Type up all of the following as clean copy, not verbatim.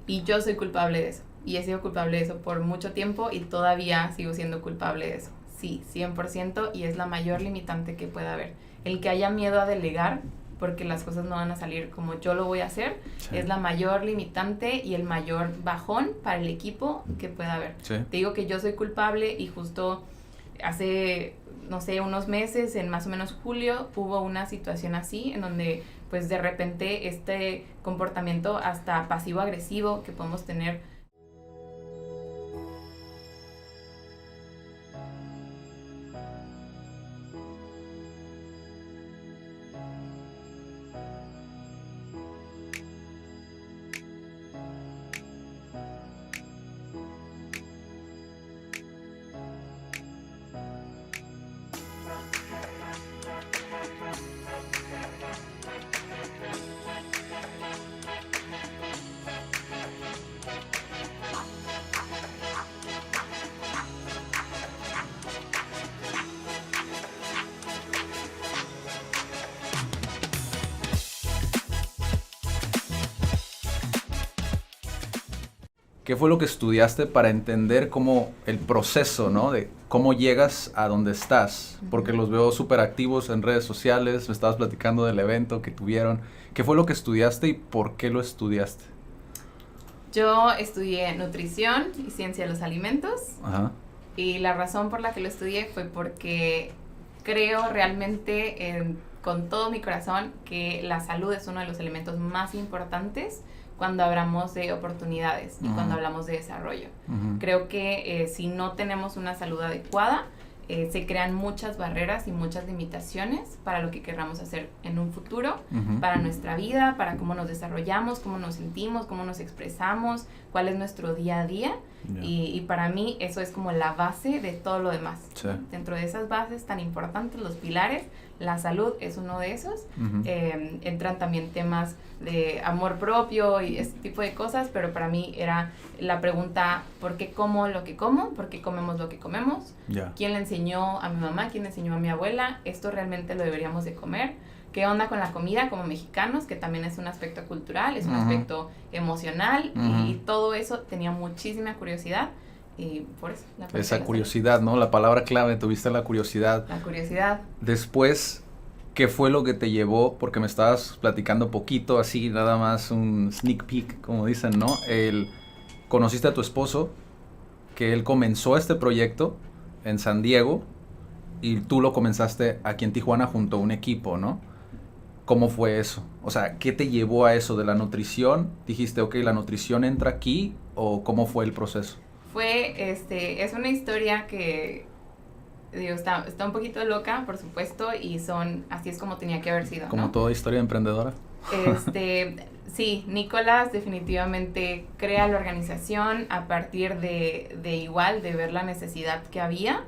Y yo soy culpable de eso. Y he sido culpable de eso por mucho tiempo y todavía sigo siendo culpable de eso. Sí, 100%, y es la mayor limitante que pueda haber. El que haya miedo a delegar porque las cosas no van a salir como yo lo voy a hacer, sí, es la mayor limitante y el mayor bajón para el equipo que pueda haber. Sí. Te digo que yo soy culpable y justo hace, no sé, unos meses, en más o menos julio, hubo una situación así en donde pues de repente este comportamiento hasta pasivo-agresivo que podemos tener. ¿Qué fue lo que estudiaste para entender cómo el proceso, ¿no? De cómo llegas a donde estás? Porque los veo súper activos en redes sociales, me estabas platicando del evento que tuvieron. ¿Qué fue lo que estudiaste y por qué lo estudiaste? Yo estudié nutrición y ciencia de los alimentos. Ajá. Y la razón por la que lo estudié fue porque creo realmente con todo mi corazón que la salud es uno de los elementos más importantes cuando hablamos de oportunidades y cuando hablamos de desarrollo. Creo que si no tenemos una salud adecuada, se crean muchas barreras y muchas limitaciones para lo que queramos hacer en un futuro, para nuestra vida, para cómo nos desarrollamos, cómo nos sentimos, cómo nos expresamos, cuál es nuestro día a día. Yeah. Y para mí eso es como la base de todo lo demás. Sí. Dentro de esas bases tan importantes, los pilares, la salud es uno de esos. Entran también temas de amor propio y ese tipo de cosas, pero para mí era la pregunta: ¿por qué como lo que como? ¿Por qué comemos lo que comemos? Yeah. ¿Quién le enseñó a mi mamá? ¿Quién le enseñó a mi abuela? ¿Esto realmente lo deberíamos de comer? ¿Qué onda con la comida como mexicanos? Que también es un aspecto cultural, es un aspecto emocional, y todo eso tenía muchísima curiosidad. Y por eso esa curiosidad, ¿no? La palabra clave, tuviste la curiosidad. La curiosidad. Después, ¿qué fue lo que te llevó? Porque me estabas platicando poquito, así nada más un sneak peek, como dicen, ¿no? Conociste a tu esposo, que él comenzó este proyecto en San Diego y tú lo comenzaste aquí en Tijuana junto a un equipo, ¿no? ¿Cómo fue eso? O sea, ¿qué te llevó a eso de la nutrición? ¿Dijiste, ok, la nutrición entra aquí? ¿O cómo fue el proceso? Es una historia que, digo, está un poquito loca, por supuesto, y así es como tenía que haber sido, ¿no? Como toda historia emprendedora. Sí, Nicolás definitivamente crea la organización a partir de ver la necesidad que había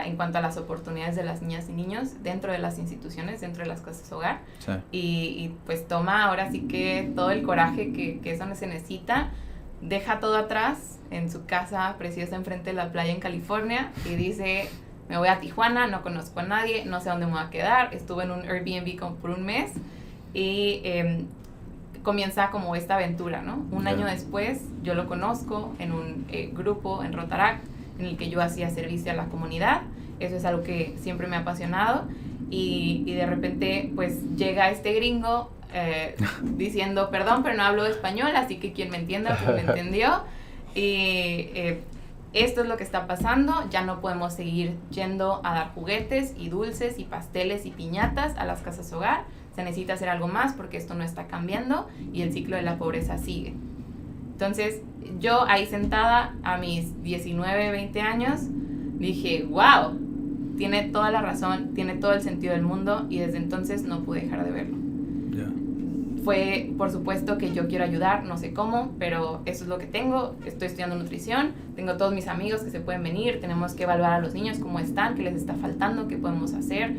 en cuanto a las oportunidades de las niñas y niños dentro de las instituciones, dentro de las casas hogar. Sí. Y pues toma ahora sí que todo el coraje que eso se necesita, deja todo atrás en su casa preciosa enfrente de la playa en California y dice: me voy a Tijuana, no conozco a nadie, no sé dónde me voy a quedar. Estuve en un Airbnb como por un mes y comienza como esta aventura, ¿no? Un año después yo lo conozco en un grupo en Rotaract en el que yo hacía servicio a la comunidad. Eso es algo que siempre me ha apasionado, y de repente pues llega este gringo diciendo: perdón, pero no hablo español, así que quien me entienda, pues me entendió. Y esto es lo que está pasando, ya no podemos seguir yendo a dar juguetes y dulces y pasteles y piñatas a las casas hogar. Se necesita hacer algo más porque esto no está cambiando y el ciclo de la pobreza sigue. Entonces, yo ahí sentada a mis 19, 20 años, dije: wow, tiene toda la razón, tiene todo el sentido del mundo, y desde entonces no pude dejar de verlo. Yeah. Fue, por supuesto, que yo quiero ayudar, no sé cómo, pero eso es lo que tengo. Estoy estudiando nutrición, tengo todos mis amigos que se pueden venir, tenemos que evaluar a los niños cómo están, qué les está faltando, qué podemos hacer.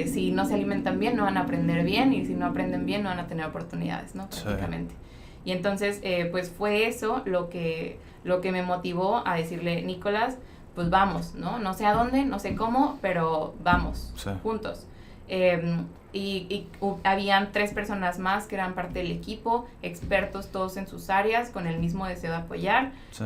Si no se alimentan bien, no van a aprender bien, y si no aprenden bien, no van a tener oportunidades, ¿no? Prácticamente. Sí. Y entonces, pues fue eso lo que me motivó a decirle: Nicolás, pues vamos, ¿no? No sé a dónde, no sé cómo, pero vamos, sí, juntos. Habían 3 personas más que eran parte del equipo, expertos todos en sus áreas, con el mismo deseo de apoyar. Sí.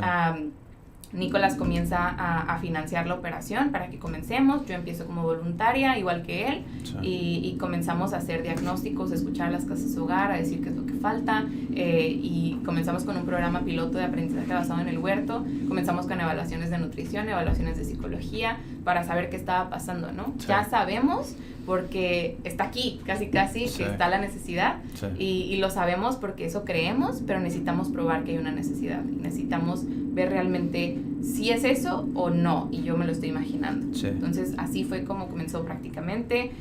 Nicolás comienza a financiar la operación para que comencemos. Yo empiezo como voluntaria, igual que él, Sí. y comenzamos a hacer diagnósticos, a escuchar las casas hogar, a decir qué es lo que falta, y comenzamos con un programa piloto de aprendizaje basado en el huerto. Comenzamos con evaluaciones de nutrición, evaluaciones de psicología, para saber qué estaba pasando, ¿no? Sí. Ya sabemos, porque está aquí, casi, Sí. que está la necesidad, Sí. y lo sabemos porque eso creemos, pero necesitamos probar que hay una necesidad, y necesitamos ver realmente si es eso o no, y yo me lo estoy imaginando. Sí. Entonces, así fue como comenzó prácticamente.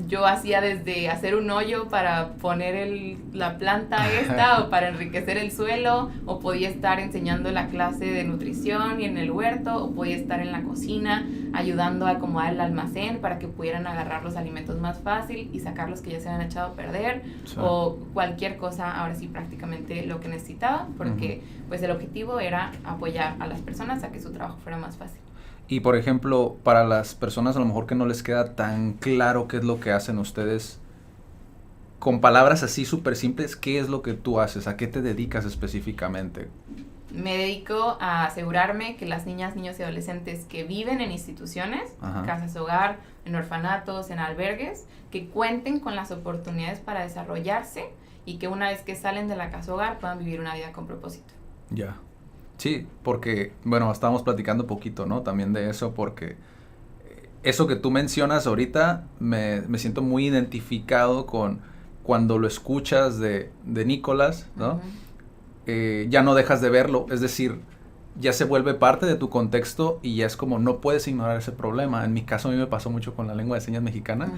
Yo hacía desde hacer un hoyo para poner la planta esta o para enriquecer el suelo, o podía estar enseñando la clase de nutrición y en el huerto, o podía estar en la cocina ayudando a acomodar el almacén para que pudieran agarrar los alimentos más fácil y sacar los que ya se habían echado a perder, Sí. o cualquier cosa, ahora sí prácticamente lo que necesitaba, porque pues el objetivo era apoyar a las personas a que su trabajo fuera más fácil. Y por ejemplo, para las personas a lo mejor que no les queda tan claro qué es lo que hacen ustedes, con palabras así súper simples, ¿qué es lo que tú haces? ¿A qué te dedicas específicamente? Me dedico a asegurarme que las niñas, niños y adolescentes que viven en instituciones, Ajá. casas hogar, en orfanatos, en albergues, que cuenten con las oportunidades para desarrollarse y que una vez que salen de la casa hogar puedan vivir una vida con propósito. Ya. Sí, porque, bueno, estábamos platicando poquito, ¿no? También de eso, porque eso que tú mencionas ahorita, me siento muy identificado con cuando lo escuchas de Nicolás, ¿no? Ya no dejas de verlo, es decir, ya se vuelve parte de tu contexto y ya es como no puedes ignorar ese problema. En mi caso a mí me pasó mucho con la lengua de señas mexicana,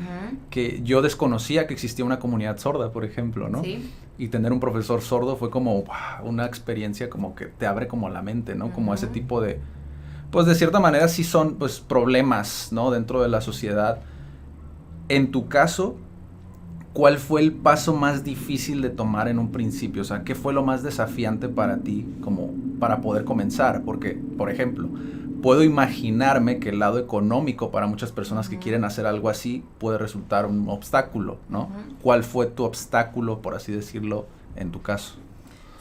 que yo desconocía que existía una comunidad sorda, por ejemplo, ¿no? Sí. Y tener un profesor sordo fue como una experiencia como que te abre como la mente, ¿no? Como ese tipo de, pues de cierta manera sí son pues problemas, ¿no? Dentro de la sociedad. En tu caso, ¿cuál fue el paso más difícil de tomar en un principio? O sea, ¿qué fue lo más desafiante para ti como para poder comenzar? Porque, por ejemplo, puedo imaginarme que el lado económico para muchas personas que quieren hacer algo así puede resultar un obstáculo, ¿no? ¿Cuál fue tu obstáculo, por así decirlo, en tu caso?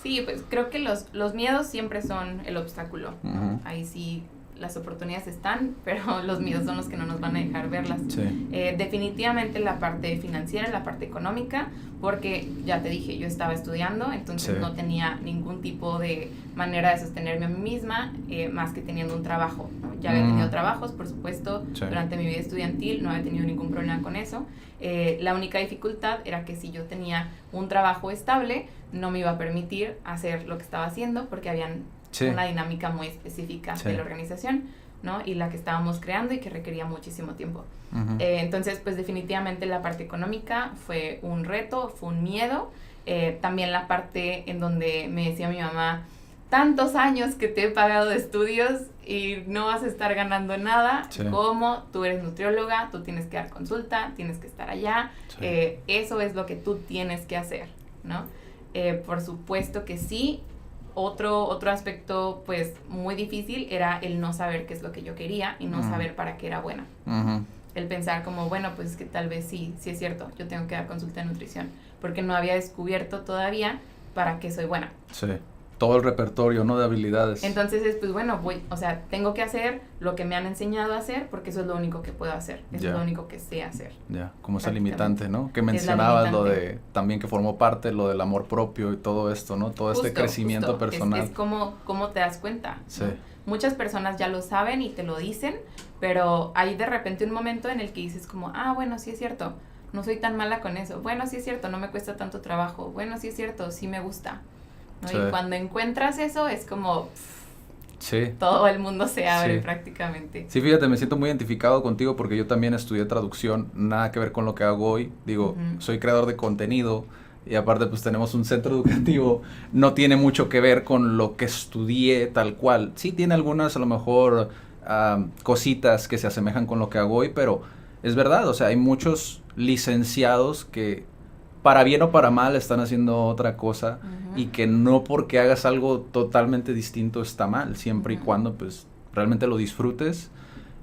Sí, pues creo que los miedos siempre son el obstáculo. Ahí sí las oportunidades están, pero los miedos son los que no nos van a dejar verlas. Sí. Definitivamente la parte financiera, la parte económica, porque ya te dije, yo estaba estudiando, entonces Sí. no tenía ningún tipo de manera de sostenerme a mí misma, más que teniendo un trabajo, ¿no? Ya había tenido trabajos, por supuesto, Sí. durante mi vida estudiantil, no había tenido ningún problema con eso. La única dificultad era que si yo tenía un trabajo estable, no me iba a permitir hacer lo que estaba haciendo, porque habían una dinámica muy específica de la organización, ¿no? Y la que estábamos creando y que requería muchísimo tiempo. Entonces, pues definitivamente la parte económica fue un reto, fue un miedo. También la parte en donde me decía mi mamá, tantos años que te he pagado de estudios y no vas a estar ganando nada, ¿cómo? Tú eres nutrióloga, tú tienes que dar consulta, tienes que estar allá, eso es lo que tú tienes que hacer, ¿no? Por supuesto que sí. Otro aspecto, pues, muy difícil era el no saber qué es lo que yo quería y no saber para qué era buena. El pensar como, bueno, pues es que tal vez sí es cierto, yo tengo que dar consulta de nutrición, porque no había descubierto todavía para qué soy buena. Sí, todo el repertorio, ¿no? De habilidades. Entonces, pues bueno, tengo que hacer lo que me han enseñado a hacer, porque eso es lo único que puedo hacer, eso es lo único que sé hacer. Ya, como esa limitante, ¿no? Que mencionabas lo de, también que formó parte lo del amor propio y todo esto, ¿no? Todo este crecimiento personal. Es como te das cuenta, Sí. ¿no? Muchas personas ya lo saben y te lo dicen, pero hay de repente un momento en el que dices como, bueno, sí es cierto, no soy tan mala con eso, bueno, sí es cierto, no me cuesta tanto trabajo, bueno, sí es cierto, sí me gusta, ¿no? Sí. Y cuando encuentras eso es como todo el mundo se abre prácticamente. Sí, fíjate, me siento muy identificado contigo porque yo también estudié traducción, nada que ver con lo que hago hoy, digo, soy creador de contenido y aparte pues tenemos un centro educativo, no tiene mucho que ver con lo que estudié tal cual, sí tiene algunas a lo mejor cositas que se asemejan con lo que hago hoy, pero es verdad, o sea, hay muchos licenciados que para bien o para mal están haciendo otra cosa y que no porque hagas algo totalmente distinto está mal, siempre y cuando pues realmente lo disfrutes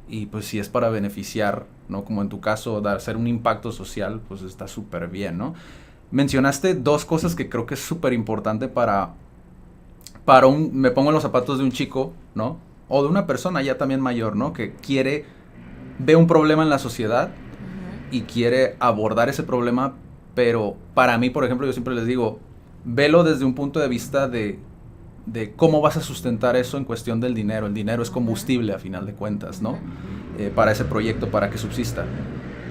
y pues si es para beneficiar, ¿no? Como en tu caso, hacer un impacto social, pues está súper bien, ¿no? Mencionaste dos cosas que creo que es súper importante me pongo en los zapatos de un chico, ¿no? O de una persona ya también mayor, ¿no? Que ve un problema en la sociedad y quiere abordar ese problema, pero para mí, por ejemplo, yo siempre les digo, velo desde un punto de vista de cómo vas a sustentar eso en cuestión del dinero. El dinero es combustible a final de cuentas, ¿no? Para ese proyecto, para que subsista.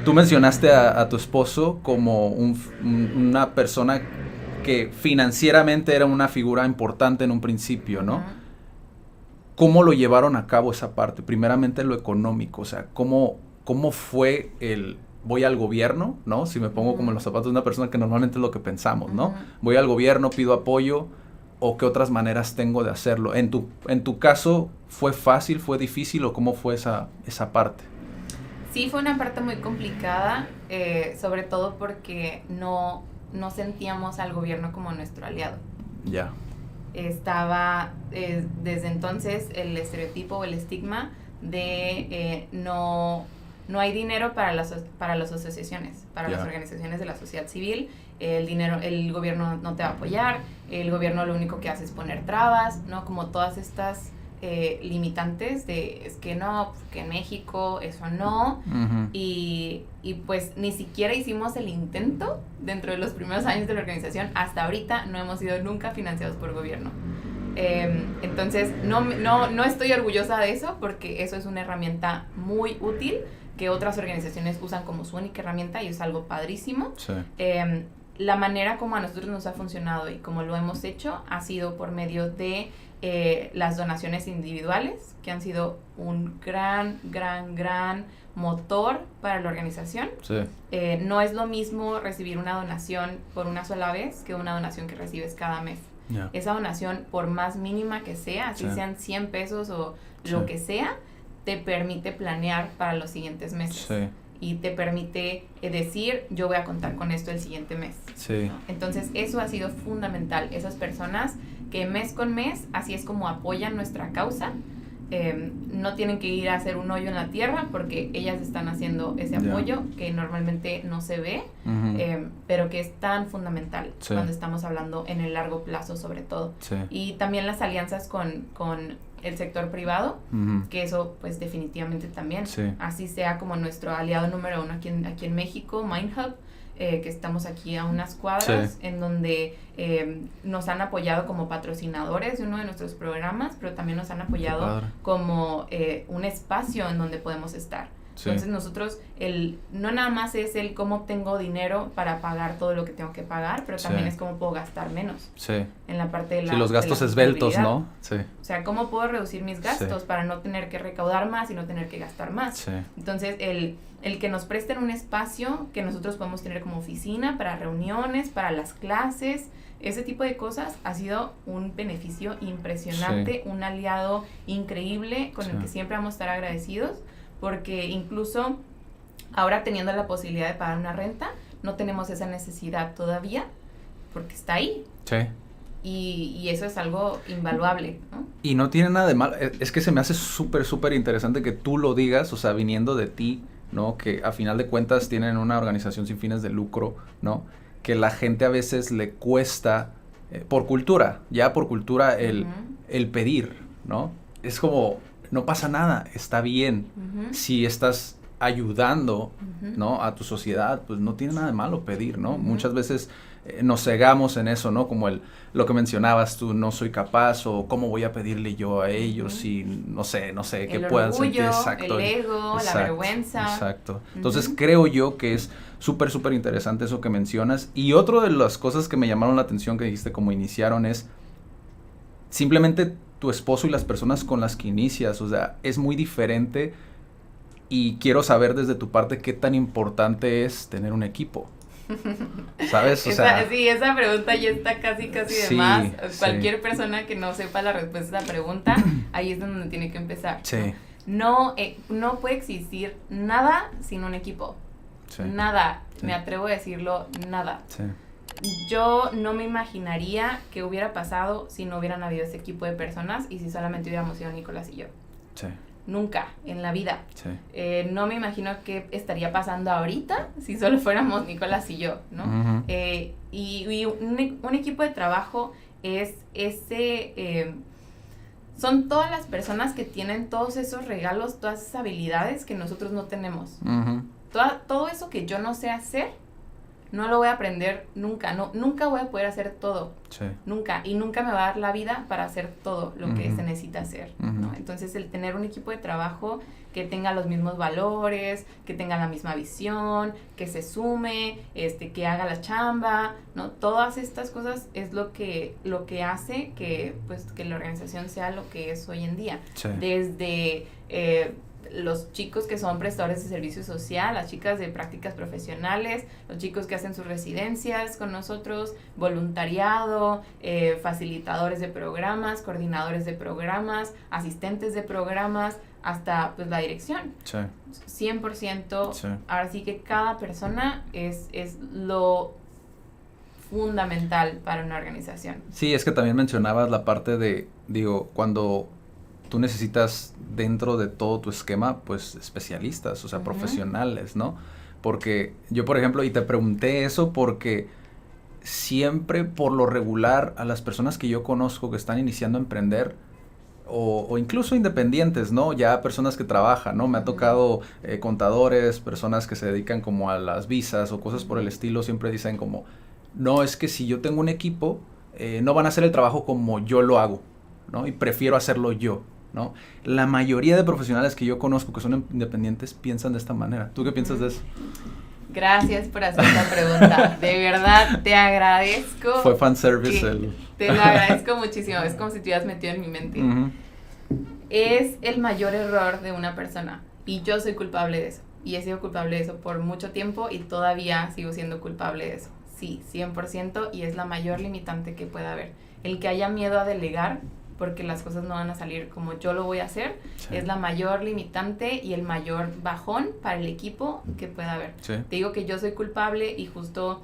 Tú mencionaste a tu esposo como una persona que financieramente era una figura importante en un principio, ¿no? ¿Cómo lo llevaron a cabo esa parte? Primeramente lo económico, o sea, ¿cómo fue voy al gobierno, ¿no? Si me pongo como en los zapatos de una persona que normalmente es lo que pensamos, ¿no? Voy al gobierno, pido apoyo, ¿o qué otras maneras tengo de hacerlo? En tu caso, ¿fue fácil, fue difícil o cómo fue esa parte? Sí, fue una parte muy complicada, sobre todo porque no sentíamos al gobierno como nuestro aliado. Ya. Estaba desde entonces el estereotipo o el estigma de no hay dinero para las asociaciones, para las organizaciones de la sociedad civil. El gobierno no te va a apoyar, el gobierno lo único que hace es poner trabas, ¿no? Como todas estas limitantes de es que no, que en México eso no, y pues ni siquiera hicimos el intento dentro de los primeros años de la organización. Hasta ahorita no hemos sido nunca financiados por gobierno. Entonces no estoy orgullosa de eso, porque eso es una herramienta muy útil que otras organizaciones usan como su única herramienta y es algo padrísimo. Sí. La manera como a nosotros nos ha funcionado y como lo hemos hecho ha sido por medio de las donaciones individuales, que han sido un gran motor para la organización. Sí. No es lo mismo recibir una donación por una sola vez que una donación que recibes cada mes. Yeah. Esa donación, por más mínima que sea, así sean 100 pesos o lo que sea, te permite planear para los siguientes meses. Sí. Y te permite decir, yo voy a contar con esto el siguiente mes. Sí. ¿No? Entonces, eso ha sido fundamental. Esas personas que mes con mes, así es como apoyan nuestra causa. No tienen que ir a hacer un hoyo en la tierra, porque ellas están haciendo ese apoyo que normalmente no se ve, pero que es tan fundamental cuando estamos hablando en el largo plazo, sobre todo. Sí. Y también las alianzas con el sector privado, que eso pues definitivamente también, así sea como nuestro aliado número 1 aquí en México, MindHub, que estamos aquí a unas cuadras, en donde nos han apoyado como patrocinadores de uno de nuestros programas, pero también nos han apoyado como un espacio en donde podemos estar. Sí. Entonces nosotros, no nada más es el cómo obtengo dinero para pagar todo lo que tengo que pagar, pero también es cómo puedo gastar menos. Sí. En la parte de la... Sí, los gastos esbeltos, ¿no? Sí. O sea, cómo puedo reducir mis gastos para no tener que recaudar más y no tener que gastar más. Sí. Entonces, el que nos presten un espacio que nosotros podemos tener como oficina para reuniones, para las clases, ese tipo de cosas ha sido un beneficio impresionante, un aliado increíble con el que siempre vamos a estar agradecidos, porque incluso ahora teniendo la posibilidad de pagar una renta, no tenemos esa necesidad todavía, porque está ahí. Sí. Y eso es algo invaluable, ¿no? Y no tiene nada de mal, es que se me hace súper interesante que tú lo digas, o sea, viniendo de ti, ¿no? Que a final de cuentas tienen una organización sin fines de lucro, ¿no? Que la gente a veces le cuesta, por cultura, el pedir, ¿no? Es como, no pasa nada, está bien. Si estás ayudando, ¿no? A tu sociedad, pues no tiene nada de malo pedir, ¿no? Muchas veces nos cegamos en eso, ¿no? Como lo que mencionabas tú, no soy capaz, o cómo voy a pedirle yo a ellos, y no sé, que puedan sentir. Exacto, el ego, la vergüenza. Exacto. Entonces creo yo que es súper interesante eso que mencionas. Y otra de las cosas que me llamaron la atención que dijiste como iniciaron es simplemente tu esposo y las personas con las que inicias, o sea, es muy diferente, y quiero saber desde tu parte qué tan importante es tener un equipo. ¿Sabes? O sea, sí, esa pregunta ya está casi de más. Cualquier persona que no sepa la respuesta a esa pregunta, ahí es donde tiene que empezar. Sí. No puede existir nada sin un equipo. Sí. Nada, me atrevo a decirlo, nada. Sí. Yo no me imaginaría qué hubiera pasado si no hubieran habido ese equipo de personas y si solamente hubiéramos sido Nicolás y yo. Sí. nunca en la vida. Sí. No me imagino qué estaría pasando ahorita si solo fuéramos Nicolás y yo, ¿no? Uh-huh. Y un equipo de trabajo es son todas las personas que tienen todos esos regalos, todas esas habilidades que nosotros no tenemos. Uh-huh. Todo eso que yo no sé hacer, no lo voy a aprender nunca. Nunca voy a poder hacer todo. Sí. Nunca. Y nunca me va a dar la vida para hacer todo lo que Uh-huh. se necesita hacer, Uh-huh. ¿no? Entonces, el tener un equipo de trabajo que tenga los mismos valores, que tenga la misma visión, que se sume, que haga la chamba, ¿no? Todas estas cosas es lo que hace que la organización sea lo que es hoy en día. Sí. Desde los chicos que son prestadores de servicio social, las chicas de prácticas profesionales, los chicos que hacen sus residencias con nosotros, voluntariado, facilitadores de programas, coordinadores de programas, asistentes de programas, hasta pues la dirección. Sí. 100%. Sí. Ahora sí que cada persona es lo fundamental para una organización. Sí, es que también mencionabas la parte de, cuando tú necesitas dentro de todo tu esquema, pues especialistas, o sea, profesionales, ¿no? Porque yo, por ejemplo, y te pregunté eso porque siempre por lo regular a las personas que yo conozco que están iniciando a emprender, o incluso independientes, ¿no? Ya personas que trabajan, ¿no? Me ha tocado contadores, personas que se dedican como a las visas o cosas por el estilo, siempre dicen como, no, es que si yo tengo un equipo, no van a hacer el trabajo como yo lo hago, ¿no? Y prefiero hacerlo yo, ¿no? La mayoría de profesionales que yo conozco que son independientes piensan de esta manera. ¿Tú qué piensas de eso? Gracias por hacer esta pregunta. De verdad, te agradezco. Fue fanservice. Te lo agradezco muchísimo. Es como si te hubieras metido en mi mente. Uh-huh. Es el mayor error de una persona. Y yo soy culpable de eso. Y he sido culpable de eso por mucho tiempo y todavía sigo siendo culpable de eso. Sí, 100%. Y es la mayor limitante que pueda haber. El que haya miedo a delegar porque las cosas no van a salir como yo lo voy a hacer, sí, es la mayor limitante y el mayor bajón para el equipo que pueda haber. Sí. Te digo que yo soy culpable y justo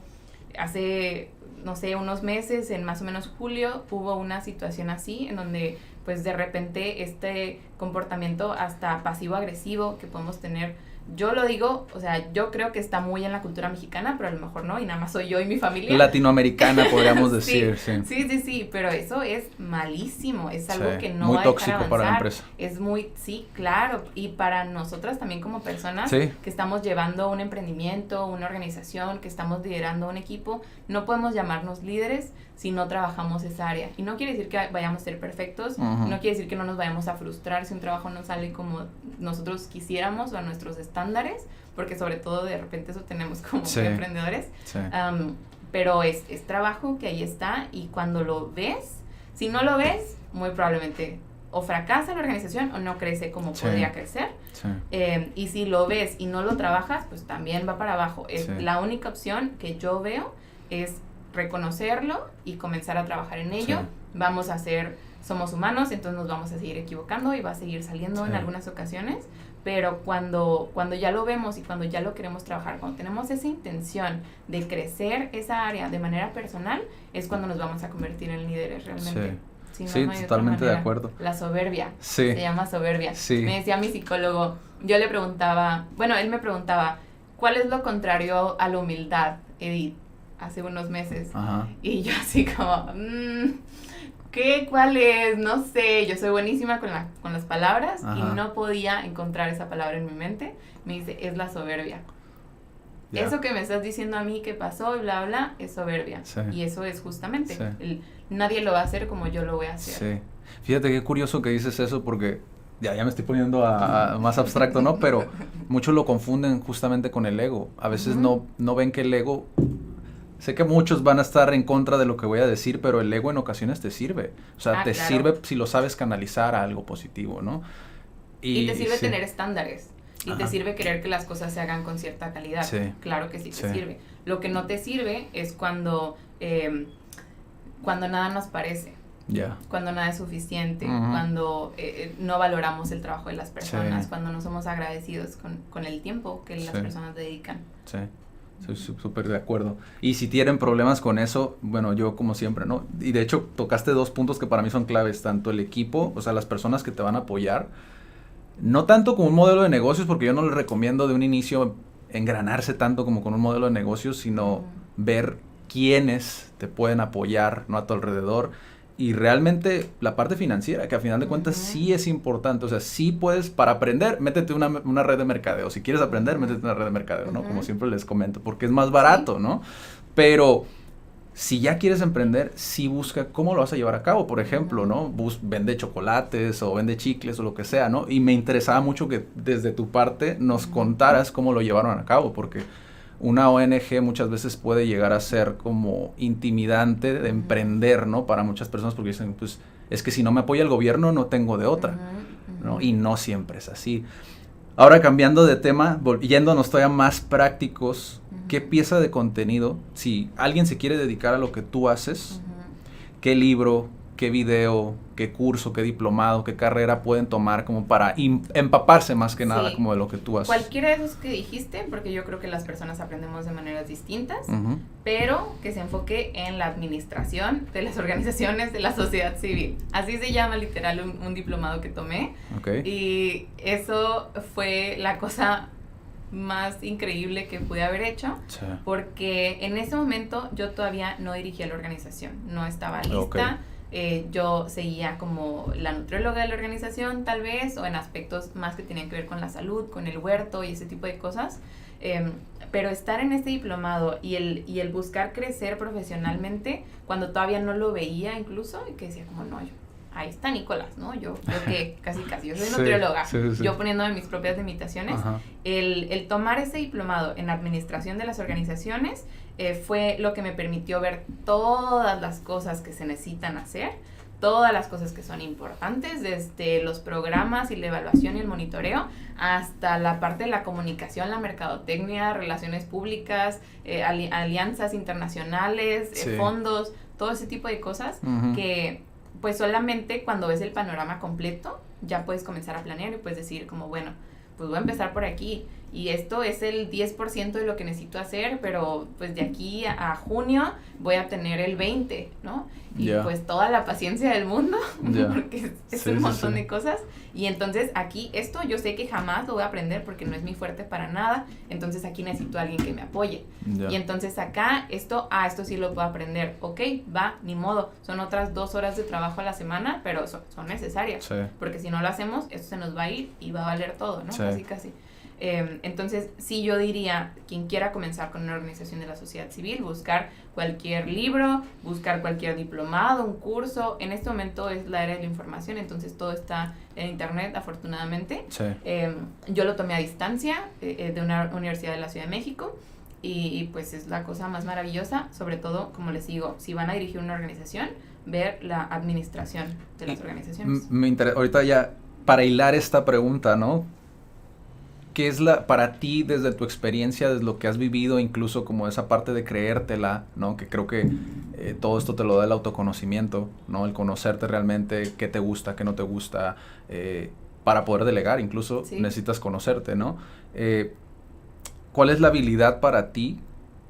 hace, no sé, unos meses, en más o menos julio, hubo una situación así en donde pues de repente este comportamiento hasta pasivo-agresivo que podemos tener, yo lo digo, o sea, yo creo que está muy en la cultura mexicana, pero a lo mejor no, y nada más soy yo y mi familia. Latinoamericana, podríamos decir, sí, pero eso es malísimo, es algo que no muy va a tóxico dejar avanzar. para la empresa. Es muy, sí, claro, y para nosotras también como personas que estamos llevando un emprendimiento, una organización, que estamos liderando un equipo, no podemos llamarnos líderes si no trabajamos esa área. Y no quiere decir que vayamos a ser perfectos, no quiere decir que no nos vayamos a frustrar si un trabajo no sale como nosotros quisiéramos o a nuestros estándares, porque sobre todo de repente eso tenemos como emprendedores. Pero es trabajo que ahí está, y cuando lo ves, si no lo ves, muy probablemente o fracasa la organización o no crece como podría crecer. Y si lo ves y no lo trabajas, pues también va para abajo. La única opción que yo veo es reconocerlo y comenzar a trabajar en ello. Vamos a somos humanos, entonces nos vamos a seguir equivocando y va a seguir saliendo en algunas ocasiones, pero cuando ya lo vemos y cuando ya lo queremos trabajar, cuando tenemos esa intención de crecer esa área de manera personal, es cuando nos vamos a convertir en líderes realmente. Sí, totalmente de acuerdo. La soberbia, se llama soberbia. Me decía mi psicólogo, yo le preguntaba, él me preguntaba, ¿cuál es lo contrario a la humildad, Edith? Hace unos meses. Ajá. Y yo así como, ¿cuál es? No sé, yo soy buenísima con las palabras. Ajá. Y no podía encontrar esa palabra en mi mente. Me dice, es la soberbia. Yeah. Eso que me estás diciendo a mí que pasó y bla, bla, es soberbia. Y eso es justamente, nadie lo va a hacer como yo lo voy a hacer. Sí. Fíjate qué curioso que dices eso, porque ya me estoy poniendo a más abstracto, ¿no? Pero muchos lo confunden justamente con el ego. A veces no ven que el ego... Sé que muchos van a estar en contra de lo que voy a decir, pero el ego en ocasiones te sirve. O sea, te sirve si lo sabes canalizar a algo positivo, ¿no? Y te sirve tener estándares. Y te sirve querer que las cosas se hagan con cierta calidad. Claro que sí te sirve. Lo que no te sirve es cuando nada nos parece. Cuando nada es suficiente. Cuando no valoramos el trabajo de las personas. Cuando no somos agradecidos con el tiempo que las personas dedican. Estoy súper de acuerdo. Y si tienen problemas con eso, bueno, yo como siempre, ¿no? Y de hecho tocaste dos puntos que para mí son claves, tanto el equipo, o sea, las personas que te van a apoyar, no tanto como un modelo de negocios, porque yo no les recomiendo de un inicio engranarse tanto como con un modelo de negocios, sino ver quiénes te pueden apoyar, ¿no? A tu alrededor. Y realmente la parte financiera, que a final de cuentas sí es importante. O sea, sí puedes, para aprender, métete una red de mercadeo. Si quieres aprender, métete una red de mercadeo, ¿no? Como siempre les comento, porque es más barato, ¿no? Pero si ya quieres emprender, sí busca cómo lo vas a llevar a cabo. Por ejemplo, ¿no? Vende chocolates o vende chicles o lo que sea, ¿no? Y me interesaba mucho que desde tu parte nos contaras cómo lo llevaron a cabo, porque una ONG muchas veces puede llegar a ser como intimidante de emprender, ¿no? Para muchas personas, porque dicen, pues, es que si no me apoya el gobierno no tengo de otra, ¿no? Y no siempre es así. Ahora, cambiando de tema, yéndonos todavía más prácticos, ¿qué pieza de contenido, si alguien se quiere dedicar a lo que tú haces, qué libro, qué video, qué curso, qué diplomado, qué carrera pueden tomar como para empaparse más que nada como de lo que tú haces? Cualquiera de esos que dijiste, porque yo creo que las personas aprendemos de maneras distintas, pero que se enfoque en la administración de las organizaciones de la sociedad civil. Así se llama literal un diplomado que tomé. Y eso fue la cosa más increíble que pude haber hecho, porque en ese momento yo todavía no dirigía la organización, no estaba lista. Yo seguía como la nutrióloga de la organización tal vez, o en aspectos más que tenían que ver con la salud, con el huerto y ese tipo de cosas, pero estar en este diplomado y el buscar crecer profesionalmente cuando todavía no lo veía incluso, y que decía como no, ahí está Nicolás, ¿no? Yo que casi, yo soy nutrióloga, yo poniéndome mis propias limitaciones. El tomar ese diplomado en administración de las organizaciones fue lo que me permitió ver todas las cosas que se necesitan hacer, todas las cosas que son importantes, desde los programas y la evaluación y el monitoreo, hasta la parte de la comunicación, la mercadotecnia, relaciones públicas, alianzas internacionales, fondos, todo ese tipo de cosas que pues solamente cuando ves el panorama completo ya puedes comenzar a planear y puedes decir como bueno, pues voy a empezar por aquí y esto es el 10% de lo que necesito hacer, pero pues de aquí a junio voy a tener el 20%, ¿no? Y pues toda la paciencia del mundo, porque es un montón de cosas. Y entonces aquí esto yo sé que jamás lo voy a aprender porque no es mi fuerte para nada, entonces aquí necesito a alguien que me apoye. Y entonces acá esto sí lo puedo aprender, ok, va, ni modo, son otras 2 horas de trabajo a la semana, pero son necesarias, porque si no lo hacemos, esto se nos va a ir y va a valer todo, ¿no? Casi. Entonces, sí, yo diría, quien quiera comenzar con una organización de la sociedad civil, buscar cualquier libro, buscar cualquier diplomado, un curso. En este momento es la era de la información, entonces todo está en internet, afortunadamente. Yo lo tomé a distancia de una universidad de la Ciudad de México y pues es la cosa más maravillosa, sobre todo, como les digo, si van a dirigir una organización, ver la administración de las organizaciones. Me interesa, ahorita ya, para hilar esta pregunta, ¿no? ¿Qué es para ti desde tu experiencia, desde lo que has vivido, incluso como esa parte de creértela, ¿no? Que creo que todo esto te lo da el autoconocimiento, ¿no? El conocerte realmente, qué te gusta, qué no te gusta, para poder delegar incluso necesitas conocerte, ¿no? ¿Cuál es la habilidad para ti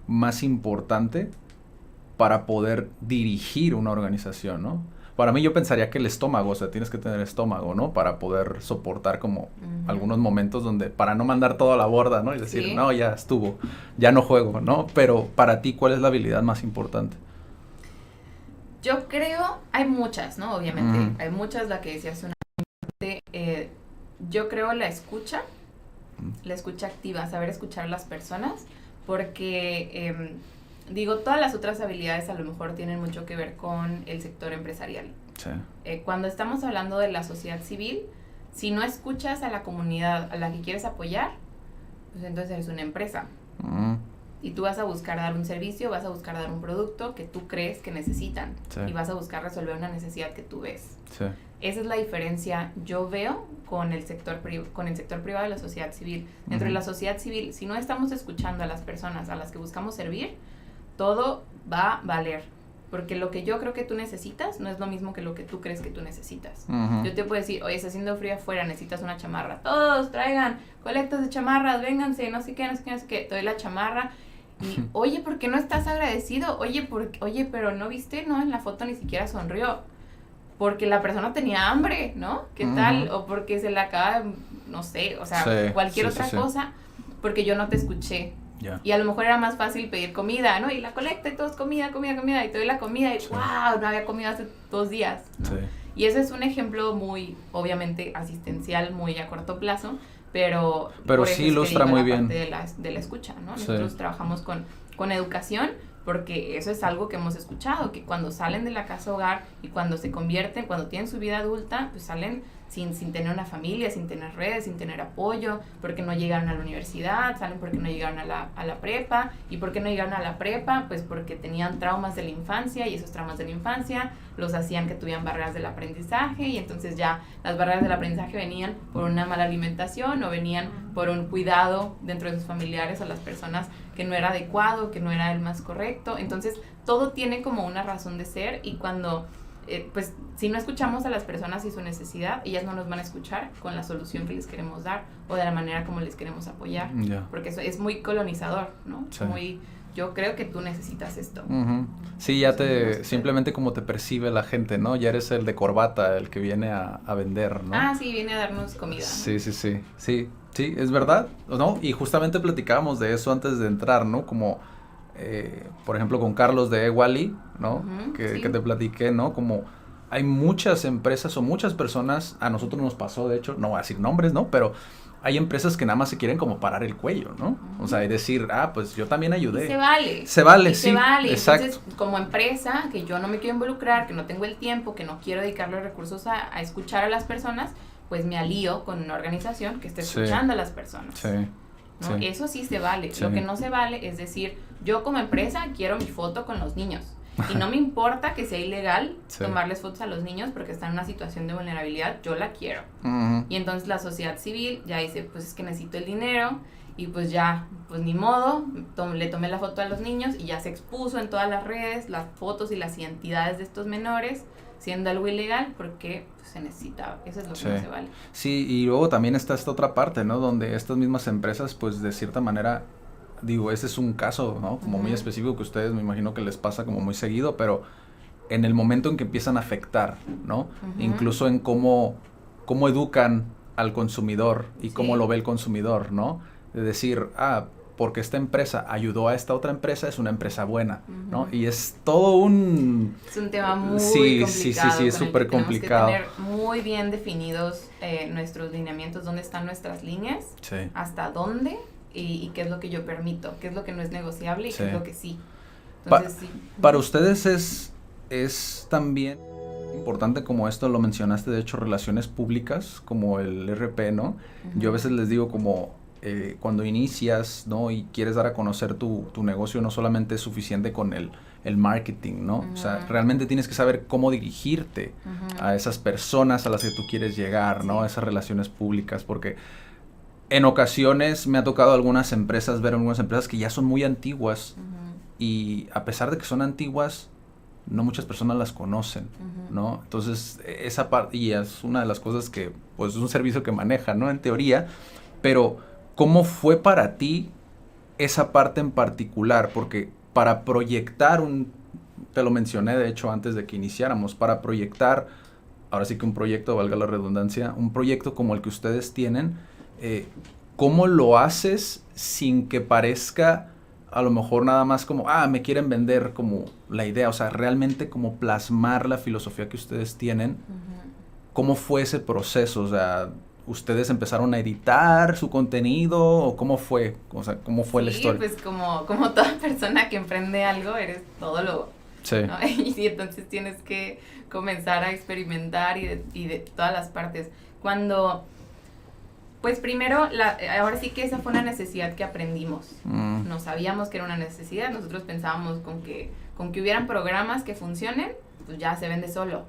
más importante para poder dirigir una organización, ¿no? Para mí yo pensaría que el estómago, o sea, tienes que tener estómago, ¿no? Para poder soportar como algunos momentos donde, para no mandar todo a la borda, ¿no? Y decir, no, ya estuvo, ya no juego, ¿no? Pero para ti, ¿cuál es la habilidad más importante? Yo creo, hay muchas, ¿no? Obviamente, hay muchas, la que decías una yo creo la escucha activa, saber escuchar a las personas, porque digo, todas las otras habilidades a lo mejor tienen mucho que ver con el sector empresarial. Cuando estamos hablando de la sociedad civil, si no escuchas a la comunidad a la que quieres apoyar, pues entonces eres una empresa. Y tú vas a buscar dar un servicio, vas a buscar dar un producto que tú crees que necesitan. Y vas a buscar resolver una necesidad que tú ves. Esa es la diferencia, yo veo, con el sector privado de la sociedad civil. Dentro de la sociedad civil, si no estamos escuchando a las personas a las que buscamos servir, todo va a valer, porque lo que yo creo que tú necesitas no es lo mismo que lo que tú crees que tú necesitas. Yo te puedo decir, oye, está haciendo frío afuera, necesitas una chamarra, todos traigan colectas de chamarras, vénganse, no sé qué, te doy la chamarra, y oye, ¿por qué no estás agradecido? Oye, pero no viste, no, en la foto ni siquiera sonrió. porque la persona tenía hambre, ¿no? ¿Qué tal? O porque se le acaba, no sé, o sea, Sí, cualquier sí, otra sí. cosa, porque yo no te escuché. Ya. Y a lo mejor era más fácil pedir comida, ¿no? Y la colecta y todos comida, y te doy la comida y Sí. wow, no había comido hace 2 días, ¿no? Sí. Y ese es un ejemplo muy, obviamente, asistencial, muy a corto plazo, pero por eso sí es que ilustra digo muy la bien. parte de la escucha, ¿no? Sí. Nosotros trabajamos con educación, porque eso es algo que hemos escuchado, que cuando salen de la casa hogar y cuando se convierten, cuando tienen su vida adulta, pues salen sin tener una familia, sin tener redes, sin tener apoyo, porque no llegaron a la universidad, salen porque no llegaron a la prepa. ¿Y por qué no llegaron a la prepa? Pues porque tenían traumas de la infancia, y esos traumas de la infancia los hacían que tuvieran barreras del aprendizaje, y entonces ya las barreras del aprendizaje venían por una mala alimentación o venían por un cuidado dentro de sus familiares a las personas que no era adecuado, que no era el más correcto. Entonces todo tiene como una razón de ser, y cuando pues si no escuchamos a las personas y su necesidad, ellas no nos van a escuchar con la solución que les queremos dar o de la manera como les queremos apoyar, porque eso es muy colonizador, ¿no? Sí. Muy, yo creo que tú necesitas esto. Sí, ya simplemente como te percibe la gente, ¿no? Ya eres el de corbata, el que viene a vender, ¿no? Ah, sí, viene a darnos comida, ¿no? Sí, es verdad, ¿no? Y justamente platicábamos de eso antes de entrar, ¿no? Como, por ejemplo, con Carlos de Ewali, ¿no? Que te platiqué, ¿no? Como hay muchas empresas o muchas personas, a nosotros nos pasó, de hecho, no voy a decir nombres, ¿no? Pero hay empresas que nada más se quieren como parar el cuello, ¿no? O sea, y decir, pues yo también ayudé. Y se vale. Se vale, y sí, se vale. Exacto. Entonces, como empresa, que yo no me quiero involucrar, que no tengo el tiempo, que no quiero dedicar los recursos a escuchar a las personas, pues me alío con una organización que esté escuchando a las personas. Sí. ¿No? Sí. Eso sí se vale. Sí. Lo que no se vale es decir, yo como empresa quiero mi foto con los niños. Y no me importa que sea ilegal tomarles fotos a los niños porque están en una situación de vulnerabilidad, yo la quiero. Y entonces la sociedad civil ya dice, pues es que necesito el dinero, y pues ya, pues ni modo, le tomé la foto a los niños y ya se expuso en todas las redes las fotos y las identidades de estos menores, siendo algo ilegal porque pues, se necesitaba. Eso es lo que no se vale. Sí, y luego también está esta otra parte, ¿no? Donde estas mismas empresas, pues de cierta manera, digo, ese es un caso, ¿no? Como muy específico que a ustedes me imagino que les pasa como muy seguido, pero en el momento en que empiezan a afectar, ¿no? Incluso en cómo educan al consumidor y cómo lo ve el consumidor, ¿no? De decir, porque esta empresa ayudó a esta otra empresa, es una empresa buena, ¿no? Y es todo un... Es un tema muy complicado. Sí, es súper complicado. Tenemos que tener muy bien definidos nuestros lineamientos, dónde están nuestras líneas, hasta dónde y qué es lo que yo permito, qué es lo que no es negociable y qué es lo que sí. Entonces, para ustedes es también importante, como esto lo mencionaste, de hecho, relaciones públicas, como el RP, ¿no? Yo a veces les digo como... cuando inicias, ¿no? Y quieres dar a conocer tu negocio, no solamente es suficiente con el marketing, ¿no? O sea, realmente tienes que saber cómo dirigirte a esas personas a las que tú quieres llegar, ¿no? Esas relaciones públicas, porque en ocasiones me ha tocado ver algunas empresas que ya son muy antiguas y a pesar de que son antiguas, no muchas personas las conocen, ¿no? Entonces, esa parte, y es una de las cosas que, pues, es un servicio que maneja, ¿no? En teoría, pero... ¿Cómo fue para ti esa parte en particular? Porque para proyectar te lo mencioné de hecho antes de que iniciáramos, para proyectar, ahora sí que un proyecto, valga la redundancia, un proyecto como el que ustedes tienen, ¿cómo lo haces sin que parezca a lo mejor nada más como, me quieren vender como la idea? O sea, realmente como plasmar la filosofía que ustedes tienen. ¿Cómo fue ese proceso? O sea... ¿Ustedes empezaron a editar su contenido o cómo fue? O sea, ¿cómo fue la historia? Sí, pues como toda persona que emprende algo, eres todo lo... ¿no? Y entonces tienes que comenzar a experimentar y de todas las partes. Cuando... Pues primero, ahora sí que esa fue una necesidad que aprendimos. No sabíamos que era una necesidad. Nosotros pensábamos con que hubieran programas que funcionen, pues ya se vende solo.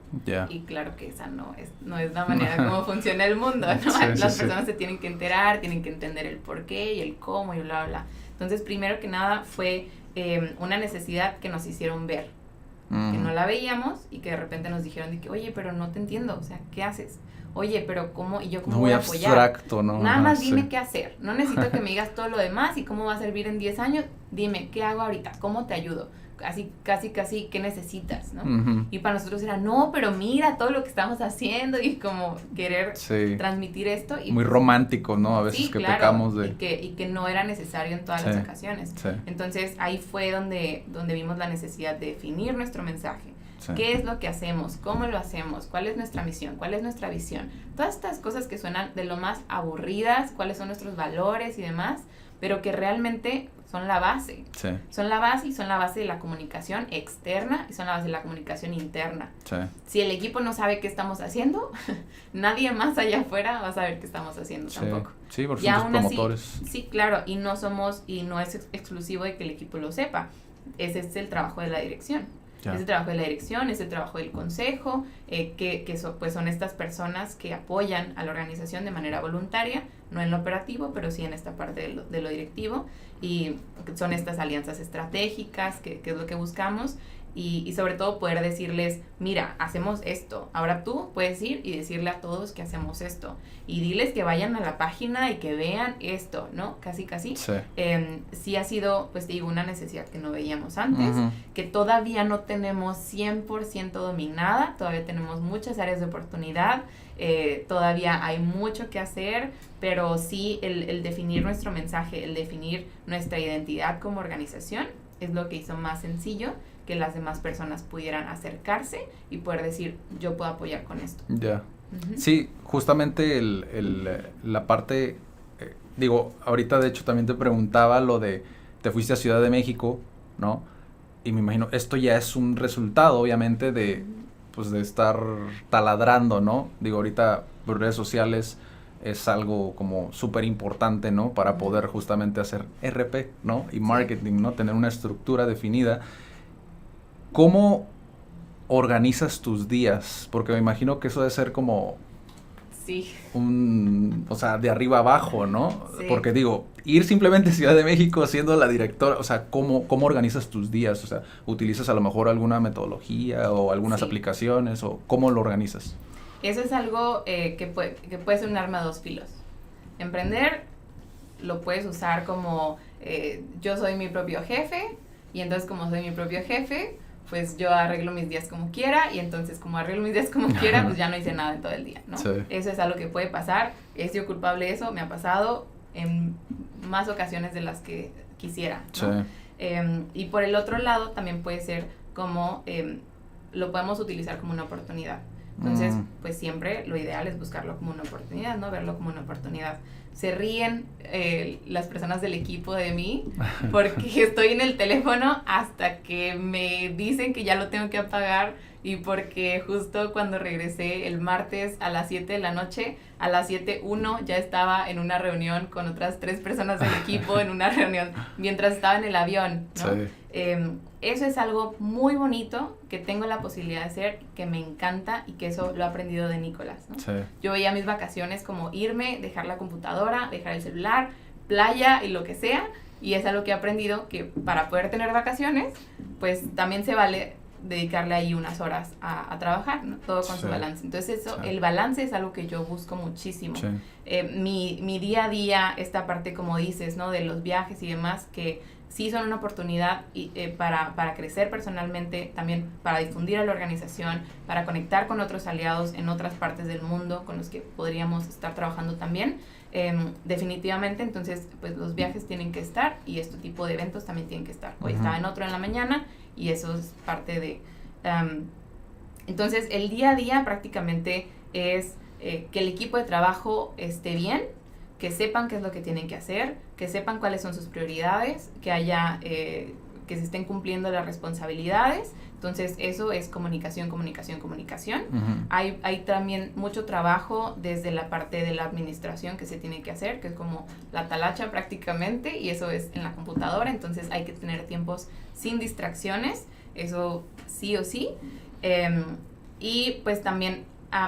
Y claro que esa no es la manera como funciona el mundo, ¿no? Las personas se tienen que enterar, tienen que entender el por qué y el cómo y bla, bla. Entonces, primero que nada fue una necesidad que nos hicieron ver, que no la veíamos y que de repente nos dijeron de que, oye, pero no te entiendo, o sea, ¿qué haces? Oye, pero ¿cómo? ¿Y yo cómo voy a apoyar? Muy abstracto, ¿no? Nada más dime qué hacer. No necesito que me digas todo lo demás y cómo va a servir en 10 años. Dime, ¿qué hago ahorita? ¿Cómo te ayudo? así, casi, ¿qué necesitas, no? Y para nosotros era, no, pero mira todo lo que estamos haciendo, y como querer transmitir esto. Y muy romántico, ¿no? A veces que claro, pecamos de... Y que no era necesario en todas las ocasiones. Entonces, ahí fue donde vimos la necesidad de definir nuestro mensaje. ¿Qué es lo que hacemos? ¿Cómo lo hacemos? ¿Cuál es nuestra misión? ¿Cuál es nuestra visión? Todas estas cosas que suenan de lo más aburridas, cuáles son nuestros valores y demás, pero que realmente son la base. Son la base, y son la base de la comunicación externa, y son la base de la comunicación interna. Si el equipo no sabe qué estamos haciendo, nadie más allá afuera va a saber qué estamos haciendo tampoco. Sí, porque son los promotores. Así, sí, claro, y no es exclusivo de que el equipo lo sepa. Ese es el trabajo de la dirección. Es el trabajo de la dirección, es el trabajo del consejo, pues son estas personas que apoyan a la organización de manera voluntaria, no en lo operativo, pero sí en esta parte de lo directivo, y son estas alianzas estratégicas, que es lo que buscamos, y sobre todo poder decirles, mira, hacemos esto, ahora tú puedes ir y decirle a todos que hacemos esto, y diles que vayan a la página y que vean esto, ¿no? Casi. Sí ha sido, pues te digo, una necesidad que no veíamos antes, que todavía no tenemos 100% dominada, todavía tenemos muchas áreas de oportunidad, todavía hay mucho que hacer, pero sí el definir nuestro mensaje, el definir nuestra identidad como organización, es lo que hizo más sencillo que las demás personas pudieran acercarse y poder decir, yo puedo apoyar con esto. Sí, justamente la parte, digo, ahorita de hecho también te preguntaba lo de, te fuiste a Ciudad de México, ¿no? Y me imagino, esto ya es un resultado, obviamente, de estar taladrando, ¿no? Digo, ahorita por redes sociales es algo como súper importante, ¿no? Para poder justamente hacer RP, ¿no? Y marketing, ¿no? Tener una estructura definida. ¿Cómo organizas tus días? Porque me imagino que eso debe ser como o sea, de arriba abajo, ¿no? Porque digo, ir simplemente a Ciudad de México siendo la directora, o sea, ¿cómo organizas tus días? O sea, ¿utilizas a lo mejor alguna metodología o algunas aplicaciones, o cómo lo organizas? Eso es algo que puede ser un arma de dos filos. Emprender lo puedes usar como yo soy mi propio jefe, y entonces como soy mi propio jefe, pues yo arreglo mis días como quiera, y entonces como arreglo mis días como quiera, pues ya no hice nada en todo el día, ¿no? Eso es algo que puede pasar. ¿He sido culpable de eso? Me ha pasado en más ocasiones de las que quisiera, ¿no? Y por el otro lado también puede ser como lo podemos utilizar como una oportunidad. Entonces, pues siempre lo ideal es buscarlo como una oportunidad, ¿no? Verlo como una oportunidad. Se ríen las personas del equipo de mí porque estoy en el teléfono hasta que me dicen que ya lo tengo que apagar, y porque justo cuando regresé el martes a las 7 de la noche, a las 7:01 ya estaba en una reunión con otras 3 personas del equipo, en una reunión mientras estaba en el avión, ¿no? Eso es algo muy bonito que tengo la posibilidad de hacer, que me encanta, y que eso lo he aprendido de Nicolás, ¿no? Yo veía mis vacaciones como irme, dejar la computadora, dejar el celular, playa y lo que sea, y es algo que he aprendido, que para poder tener vacaciones, pues también se vale dedicarle ahí unas horas a trabajar, ¿no? Todo con su balance. Entonces el balance es algo que yo busco muchísimo. Mi día a día, esta parte como dices, ¿no? De los viajes y demás, que sí son una oportunidad para crecer personalmente, también para difundir a la organización, para conectar con otros aliados en otras partes del mundo con los que podríamos estar trabajando también. Definitivamente, entonces, pues los viajes tienen que estar, y este tipo de eventos también tienen que estar. Hoy estaba en otro en la mañana, y eso es parte de... entonces, el día a día prácticamente es que el equipo de trabajo esté bien, que sepan qué es lo que tienen que hacer, que sepan cuáles son sus prioridades, que haya... que se estén cumpliendo las responsabilidades. Entonces, eso es comunicación. Hay también mucho trabajo desde la parte de la administración que se tiene que hacer, que es como la talacha prácticamente, y eso es en la computadora. Entonces, hay que tener tiempos sin distracciones, eso sí o sí. Y pues también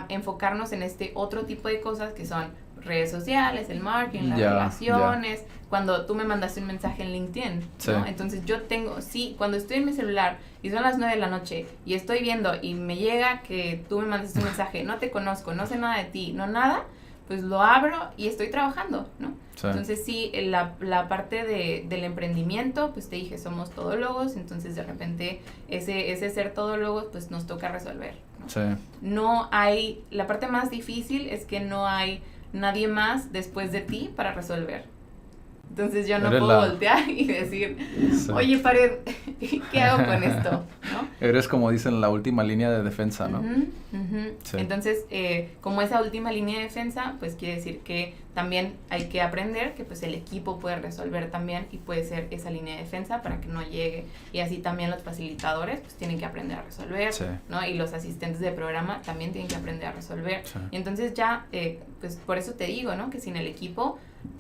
enfocarnos en este otro tipo de cosas que son redes sociales, el marketing, las relaciones. Cuando tú me mandaste un mensaje en LinkedIn, ¿no? Entonces yo tengo, cuando estoy en mi celular y son las 9 de la noche y estoy viendo y me llega que tú me mandaste un mensaje, no te conozco, no sé nada de ti, no nada, pues lo abro y estoy trabajando, ¿no? Sí. Entonces sí, la parte del emprendimiento, pues te dije, somos todólogos, entonces de repente ese ser todólogos, pues nos toca resolver, ¿no? Sí. No hay, la parte más difícil es que no hay nadie más después de ti para resolver. Entonces yo no puedo voltear y decir, sí, oye, Pared, ¿qué hago con esto? ¿No? Eres, como dicen, la última línea de defensa, ¿no? Sí. Entonces, como esa última línea de defensa, pues quiere decir que también hay que aprender que pues el equipo puede resolver también y puede ser esa línea de defensa para que no llegue. Y así también los facilitadores pues tienen que aprender a resolver, sí, ¿no? Y los asistentes de programa también tienen que aprender a resolver. Sí. Y entonces ya, pues por eso te digo, ¿no? Que sin el equipo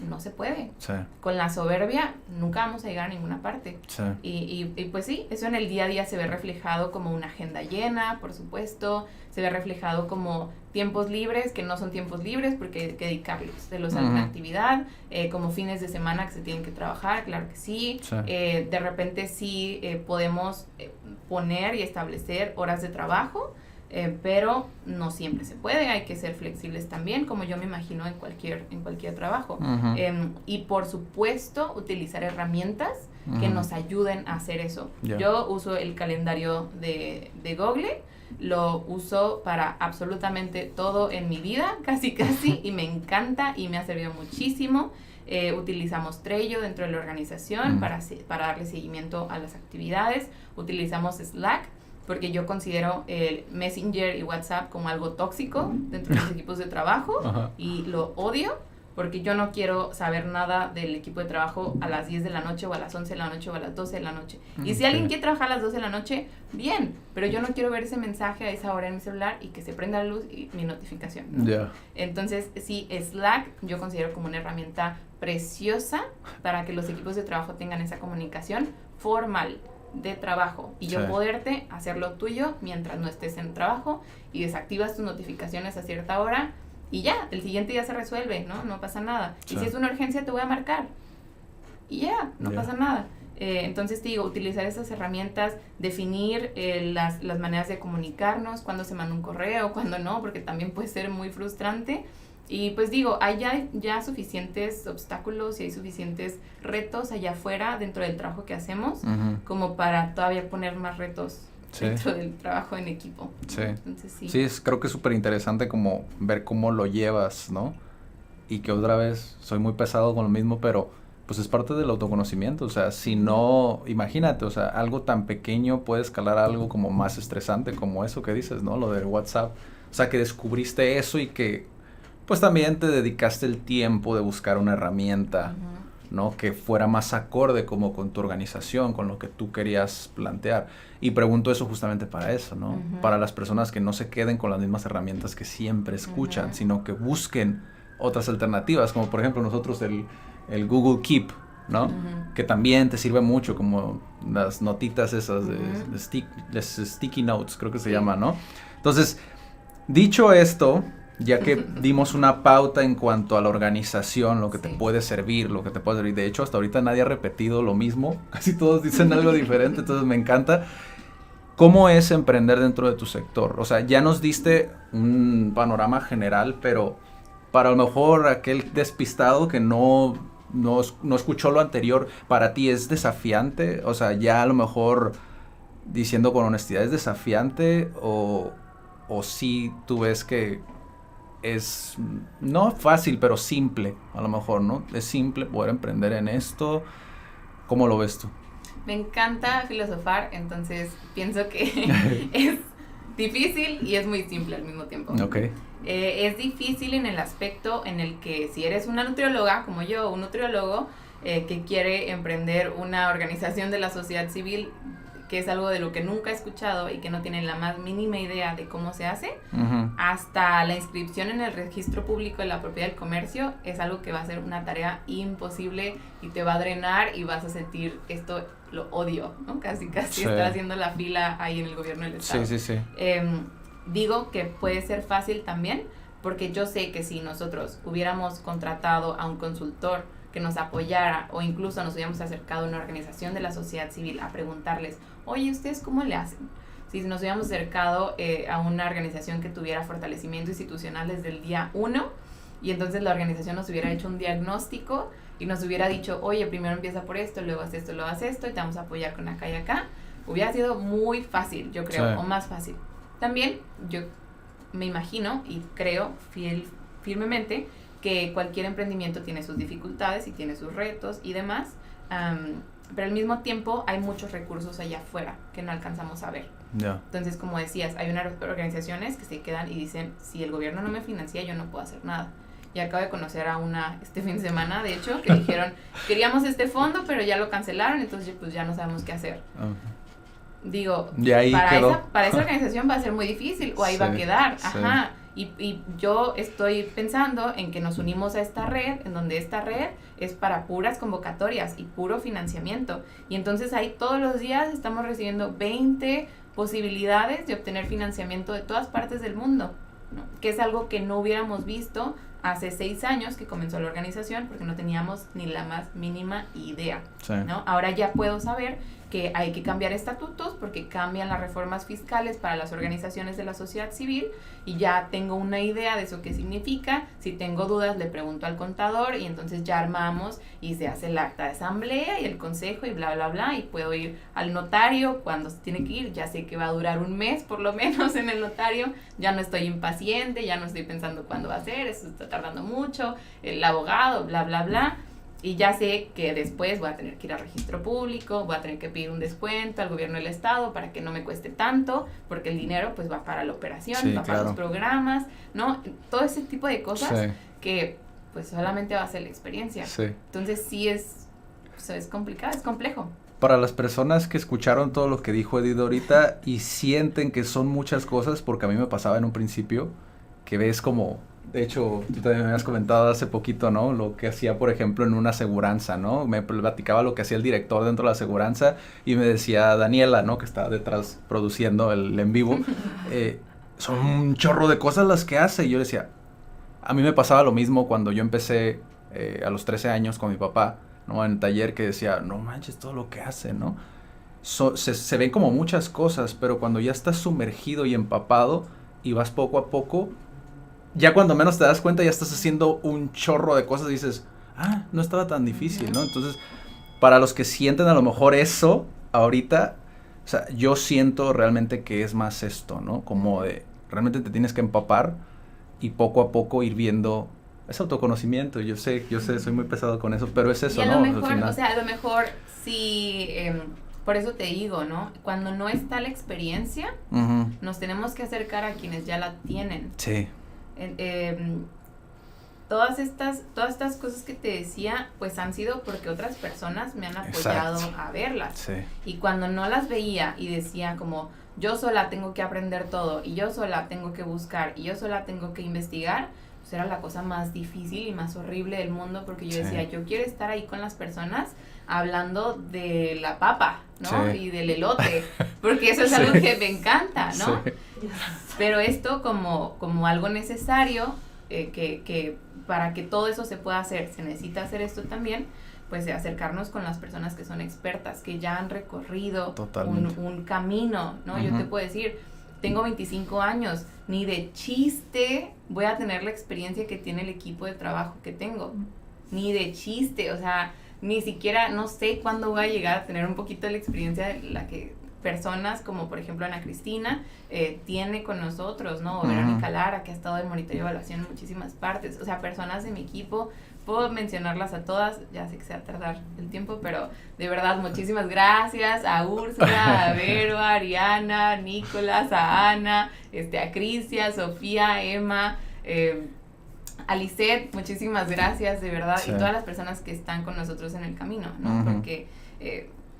no se puede. Sí. Con la soberbia nunca vamos a llegar a ninguna parte. Sí. Y pues sí, eso en el día a día se ve reflejado como una agenda llena, por supuesto. Se ve reflejado como tiempos libres, que no son tiempos libres porque hay que dedicarlos de los a alguna actividad, como fines de semana que se tienen que trabajar, claro que sí. Sí. De repente sí podemos poner y establecer horas de trabajo, pero no siempre se puede, hay que ser flexibles también, como yo me imagino en cualquier trabajo. Y por supuesto, utilizar herramientas que nos ayuden a hacer eso. Yeah. Yo uso el calendario de Google, lo uso para absolutamente todo en mi vida, casi, y me encanta y me ha servido muchísimo. Utilizamos Trello dentro de la organización para darle seguimiento a las actividades. Utilizamos Slack, porque yo considero el Messenger y WhatsApp como algo tóxico dentro de los equipos de trabajo. Ajá. Y lo odio porque yo no quiero saber nada del equipo de trabajo a las 10 de la noche o a las 11 de la noche o a las 12 de la noche. Y si alguien quiere trabajar a las 12 de la noche, bien, pero yo no quiero ver ese mensaje a esa hora en mi celular y que se prenda la luz y mi notificación, ¿no? Yeah. Entonces, sí, Slack yo considero como una herramienta preciosa para que los equipos de trabajo tengan esa comunicación formal de trabajo y yo poderte hacer lo tuyo mientras no estés en trabajo y desactivas tus notificaciones a cierta hora y ya, el siguiente día se resuelve, ¿no? No pasa nada. Sí. Y si es una urgencia te voy a marcar y ya, no pasa nada. Entonces te digo, utilizar esas herramientas, definir las maneras de comunicarnos, cuándo se manda un correo, cuándo no, porque también puede ser muy frustrante. Y pues digo, hay ya suficientes obstáculos y hay suficientes retos allá afuera dentro del trabajo que hacemos como para todavía poner más retos dentro del trabajo en equipo. Sí. Entonces, sí, creo que es súper interesante como ver cómo lo llevas, ¿no? Y que otra vez soy muy pesado con lo mismo, pero pues es parte del autoconocimiento. O sea, si no, imagínate, o sea, algo tan pequeño puede escalar a algo como más estresante como eso que dices, ¿no? Lo del WhatsApp. O sea, que descubriste eso y que pues también te dedicaste el tiempo de buscar una herramienta, ¿no? Que fuera más acorde como con tu organización, con lo que tú querías plantear. Y pregunto eso justamente para eso, ¿no? Para las personas que no se queden con las mismas herramientas que siempre escuchan, sino que busquen otras alternativas, como por ejemplo nosotros el Google Keep, ¿no? Que también te sirve mucho, como las notitas esas de sticky notes, creo que se llama, ¿no? Entonces, dicho esto, ya que dimos una pauta en cuanto a la organización, lo que te puede servir, De hecho, hasta ahorita nadie ha repetido lo mismo. Casi todos dicen algo diferente, entonces me encanta. ¿Cómo es emprender dentro de tu sector? O sea, ya nos diste un panorama general, pero para a lo mejor aquel despistado que no escuchó lo anterior, ¿para ti es desafiante? O sea, ya a lo mejor, diciendo con honestidad, ¿es desafiante o sí tú ves que es no fácil, pero simple, a lo mejor, ¿no? Es simple poder emprender en esto. ¿Cómo lo ves tú? Me encanta filosofar, entonces pienso que es difícil y es muy simple al mismo tiempo. Okay. Es difícil en el aspecto en el que si eres una nutrióloga, como yo, un nutriólogo, que quiere emprender una organización de la sociedad civil, que es algo de lo que nunca he escuchado y que no tienen la más mínima idea de cómo se hace, hasta la inscripción en el registro público de la propiedad del comercio es algo que va a ser una tarea imposible y te va a drenar y vas a sentir esto, lo odio, ¿no? Casi estar haciendo la fila ahí en el gobierno del estado. Sí. Digo que puede ser fácil también porque yo sé que si nosotros hubiéramos contratado a un consultor que nos apoyara o incluso nos hubiéramos acercado a una organización de la sociedad civil a preguntarles, oye, ¿ustedes cómo le hacen? Si nos hubiéramos acercado a una organización que tuviera fortalecimiento institucional desde el día 1 y entonces la organización nos hubiera hecho un diagnóstico y nos hubiera dicho, oye, primero empieza por esto, luego haz esto, luego haz esto, y te vamos a apoyar con acá y acá, hubiera sido muy fácil, yo creo, sí. o más fácil. También yo me imagino y creo firmemente que cualquier emprendimiento tiene sus dificultades y tiene sus retos y demás, pero al mismo tiempo hay muchos recursos allá afuera que no alcanzamos a ver. Yeah. Entonces, como decías, hay unas organizaciones que se quedan y dicen, si el gobierno no me financia, yo no puedo hacer nada. Y acabo de conocer a una este fin de semana, de hecho, que dijeron, queríamos este fondo, pero ya lo cancelaron, entonces pues ya no sabemos qué hacer. Digo, para esa organización va a ser muy difícil, o ahí va a quedar, ajá. Y yo estoy pensando en que nos unimos a esta red, en donde esta red es para puras convocatorias y puro financiamiento. Y entonces ahí todos los días estamos recibiendo 20 posibilidades de obtener financiamiento de todas partes del mundo, ¿no? Que es algo que no hubiéramos visto hace 6 años que comenzó la organización, porque no teníamos ni la más mínima idea, ¿no? Ahora ya puedo saber que hay que cambiar estatutos porque cambian las reformas fiscales para las organizaciones de la sociedad civil y ya tengo una idea de eso qué significa. Si tengo dudas le pregunto al contador y entonces ya armamos y se hace el acta de asamblea y el consejo y bla bla bla, y puedo ir al notario cuando se tiene que ir. Ya sé que va a durar un mes por lo menos en el notario, ya no estoy impaciente, ya no estoy pensando cuándo va a ser, eso está tardando mucho, el abogado, bla bla bla. Y ya sé que después voy a tener que ir al registro público, voy a tener que pedir un descuento al gobierno del estado para que no me cueste tanto, porque el dinero pues va para la operación, va para los programas, ¿no? Todo ese tipo de cosas que pues solamente va a ser la experiencia. Entonces sí es complicado, es complejo. Para las personas que escucharon todo lo que dijo Edith ahorita y sienten que son muchas cosas, porque a mí me pasaba en un principio, que ves como... De hecho, tú también me habías comentado hace poquito, ¿no? Lo que hacía, por ejemplo, en una aseguranza, ¿no? Me platicaba lo que hacía el director dentro de la aseguranza y me decía Daniela, ¿no? Que está detrás produciendo el en vivo. Son un chorro de cosas las que hace. Y yo decía, a mí me pasaba lo mismo cuando yo empecé a los 13 años con mi papá, ¿no? En el taller, que decía, no manches todo lo que hace, ¿no? Se ven como muchas cosas, pero cuando ya estás sumergido y empapado y vas poco a poco... Ya cuando menos te das cuenta ya estás haciendo un chorro de cosas y dices, no estaba tan difícil, ¿no? Entonces, para los que sienten a lo mejor eso ahorita, o sea, yo siento realmente que es más esto, ¿no? Como de, realmente te tienes que empapar y poco a poco ir viendo ese autoconocimiento. Yo sé, soy muy pesado con eso, pero es eso, y ¿no? A lo mejor sí... por eso te digo, ¿no? Cuando no está la experiencia, nos tenemos que acercar a quienes ya la tienen. Sí. Todas estas cosas que te decía pues han sido porque otras personas me han apoyado a verlas, y cuando no las veía y decía como yo sola tengo que aprender todo y yo sola tengo que buscar y yo sola tengo que investigar, pues era la cosa más difícil y más horrible del mundo, porque yo decía, yo quiero estar ahí con las personas hablando de la papa, ¿no? Y del elote, porque eso es algo que me encanta, ¿no? Pero esto como algo necesario, que para que todo eso se pueda hacer, se necesita hacer esto también, pues de acercarnos con las personas que son expertas, que ya han recorrido un camino, ¿no? Yo te puedo decir, tengo 25 años, ni de chiste voy a tener la experiencia que tiene el equipo de trabajo que tengo, ni de chiste, o sea, ni siquiera, no sé cuándo voy a llegar a tener un poquito de la experiencia de la que personas como por ejemplo Ana Cristina tiene con nosotros, ¿no? O Verónica Lara, que ha estado en monitoreo y evaluación en muchísimas partes, o sea, personas de mi equipo, puedo mencionarlas a todas, ya sé que se va a tardar el tiempo, pero de verdad muchísimas gracias a Úrsula, a Vero, a Ariana, a Nicolás, a Ana, a Crisia, Sofía, Emma, a Lisette, muchísimas gracias, de verdad, y todas las personas que están con nosotros en el camino, ¿no? Porque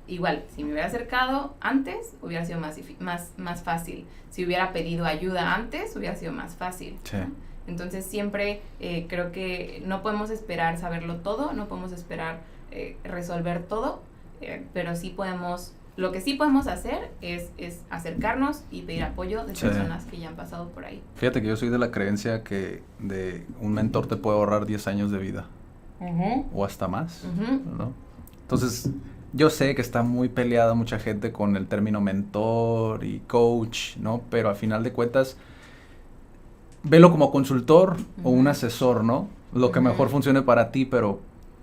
igual, si me hubiera acercado antes, hubiera sido más fácil. Si hubiera pedido ayuda antes, hubiera sido más fácil, ¿no? Entonces siempre creo que no podemos esperar saberlo todo, no podemos esperar resolver todo, pero sí podemos, lo que sí podemos hacer es acercarnos y pedir apoyo de personas que ya han pasado por ahí. Fíjate que yo soy de la creencia que de un mentor te puede ahorrar 10 años de vida, o hasta más, ¿no? Entonces, yo sé que está muy peleada mucha gente con el término mentor y coach, ¿no? Pero al final de cuentas, velo como consultor o un asesor, ¿no? lo que mejor funcione para ti, pero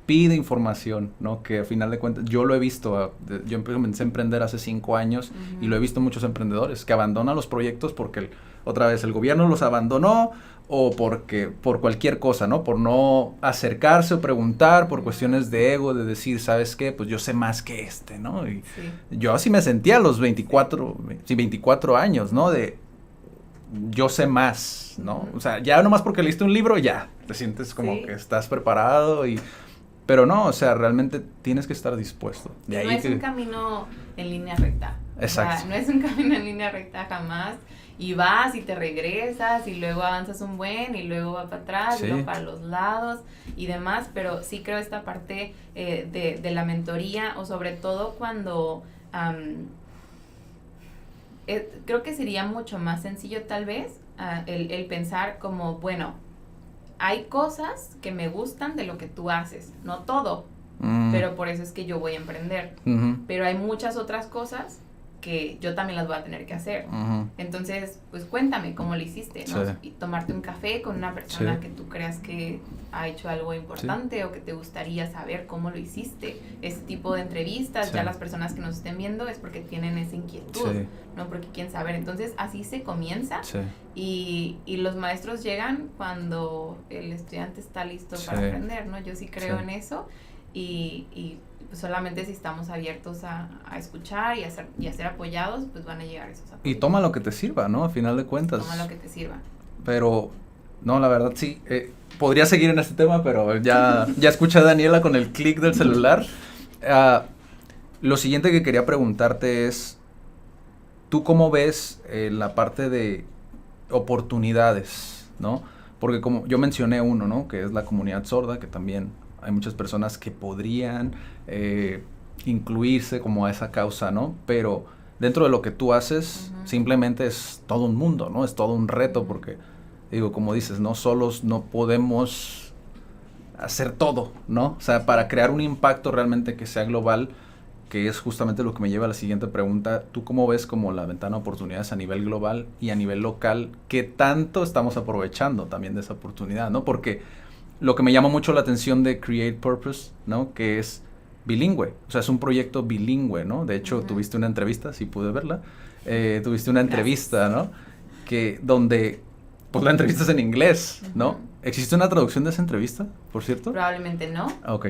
pide información, ¿no? Que al final de cuentas, yo lo he visto, yo comencé a emprender hace 5 años y lo he visto muchos emprendedores que abandonan los proyectos porque otra vez el gobierno los abandonó o porque por cualquier cosa, ¿no? Por no acercarse o preguntar, por cuestiones de ego, de decir, ¿sabes qué? Pues yo sé más que ¿no? Y yo así me sentía a los 24 años, ¿no? De yo sé más, ¿no? O sea, ya nomás porque leíste un libro, ya te sientes como que estás preparado pero no, o sea, realmente tienes que estar dispuesto. No es un camino en línea recta. Exacto. O sea, no es un camino en línea recta jamás. Y vas y te regresas y luego avanzas un buen y luego va para atrás y luego para los lados y demás. Pero sí creo esta parte de la mentoría o sobre todo cuando... creo que sería mucho más sencillo tal vez el pensar como, bueno, hay cosas que me gustan de lo que tú haces, no todo, pero por eso es que yo voy a emprender. Pero hay muchas otras cosas que yo también las voy a tener que hacer. Entonces, pues cuéntame cómo lo hiciste, ¿no? Y tomarte un café con una persona que tú creas que ha hecho algo importante o que te gustaría saber cómo lo hiciste. Ese tipo de entrevistas, ya las personas que nos estén viendo es porque tienen esa inquietud, no porque quieren saber. Entonces, así se comienza y los maestros llegan cuando el estudiante está listo para aprender, ¿no? Yo sí creo en eso y solamente si estamos abiertos a escuchar y a ser apoyados, pues van a llegar esos apoyos. Y toma lo que te sirva, ¿no? A final de cuentas. Toma lo que te sirva. Pero, no, la verdad sí, podría seguir en este tema, pero ya escuché a Daniela con el clic del celular. Lo siguiente que quería preguntarte es, ¿tú cómo ves la parte de oportunidades, ¿no? Porque como yo mencioné uno, ¿no? Que es la comunidad sorda, que también hay muchas personas que podrían incluirse como a esa causa, ¿no? Pero dentro de lo que tú haces, simplemente es todo un mundo, ¿no? Es todo un reto porque, digo, como dices, no solos no podemos hacer todo, ¿no? O sea, para crear un impacto realmente que sea global, que es justamente lo que me lleva a la siguiente pregunta, ¿tú cómo ves como la ventana de oportunidades a nivel global y a nivel local? ¿Qué tanto estamos aprovechando también de esa oportunidad, ¿no? Porque lo que me llama mucho la atención de Create Purpose, ¿no? Que es bilingüe, o sea, es un proyecto bilingüe, ¿no? De hecho, tuviste una entrevista, sí pude verla, tuviste una entrevista, ¿no? Que donde, pues la entrevista es en inglés, ¿no? ¿Existe una traducción de esa entrevista, por cierto? Probablemente no. Ok,